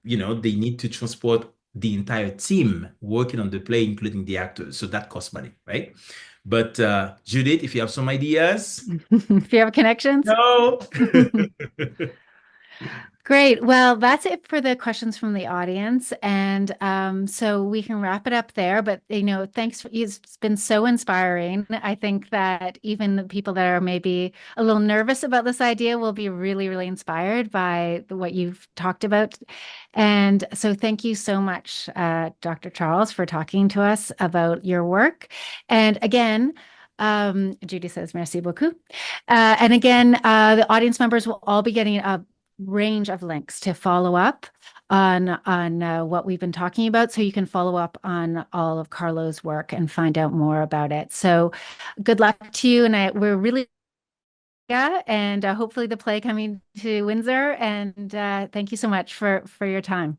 they need to transport the entire team working on the play, including the actors. So that costs money, right? But Judith, if you have some ideas, If you have connections. no. Great. Well, that's it for the questions from the audience. And so we can wrap it up there. But, thanks. It's been so inspiring. I think that even the people that are maybe a little nervous about this idea will be really, really inspired by what you've talked about. And so thank you so much, Dr. Charles, for talking to us about your work. And again, Judy says, merci beaucoup. And again, the audience members will all be getting a range of links to follow up on what we've been talking about, so you can follow up on all of Carlo's work and find out more about it. So, good luck to you, and we're really and hopefully the play coming to Windsor. And thank you so much for your time.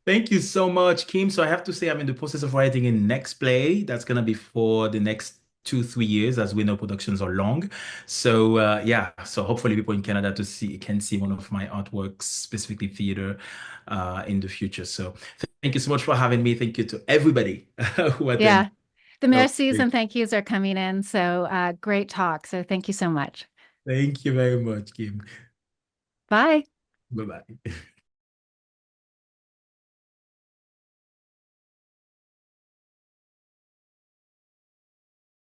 Thank you so much, Kim. So I have to say I'm in the process of writing a next play that's gonna be for the next 2, 3 years, as we know productions are long. So yeah, so hopefully people in Canada can see one of my artworks, specifically theater, in the future. So thank you so much for having me. Thank you to everybody who attended. Yeah, the So, mercies and thank yous are coming in. So great talk. So thank you so much. thank you very much, Kim. Bye. Bye bye.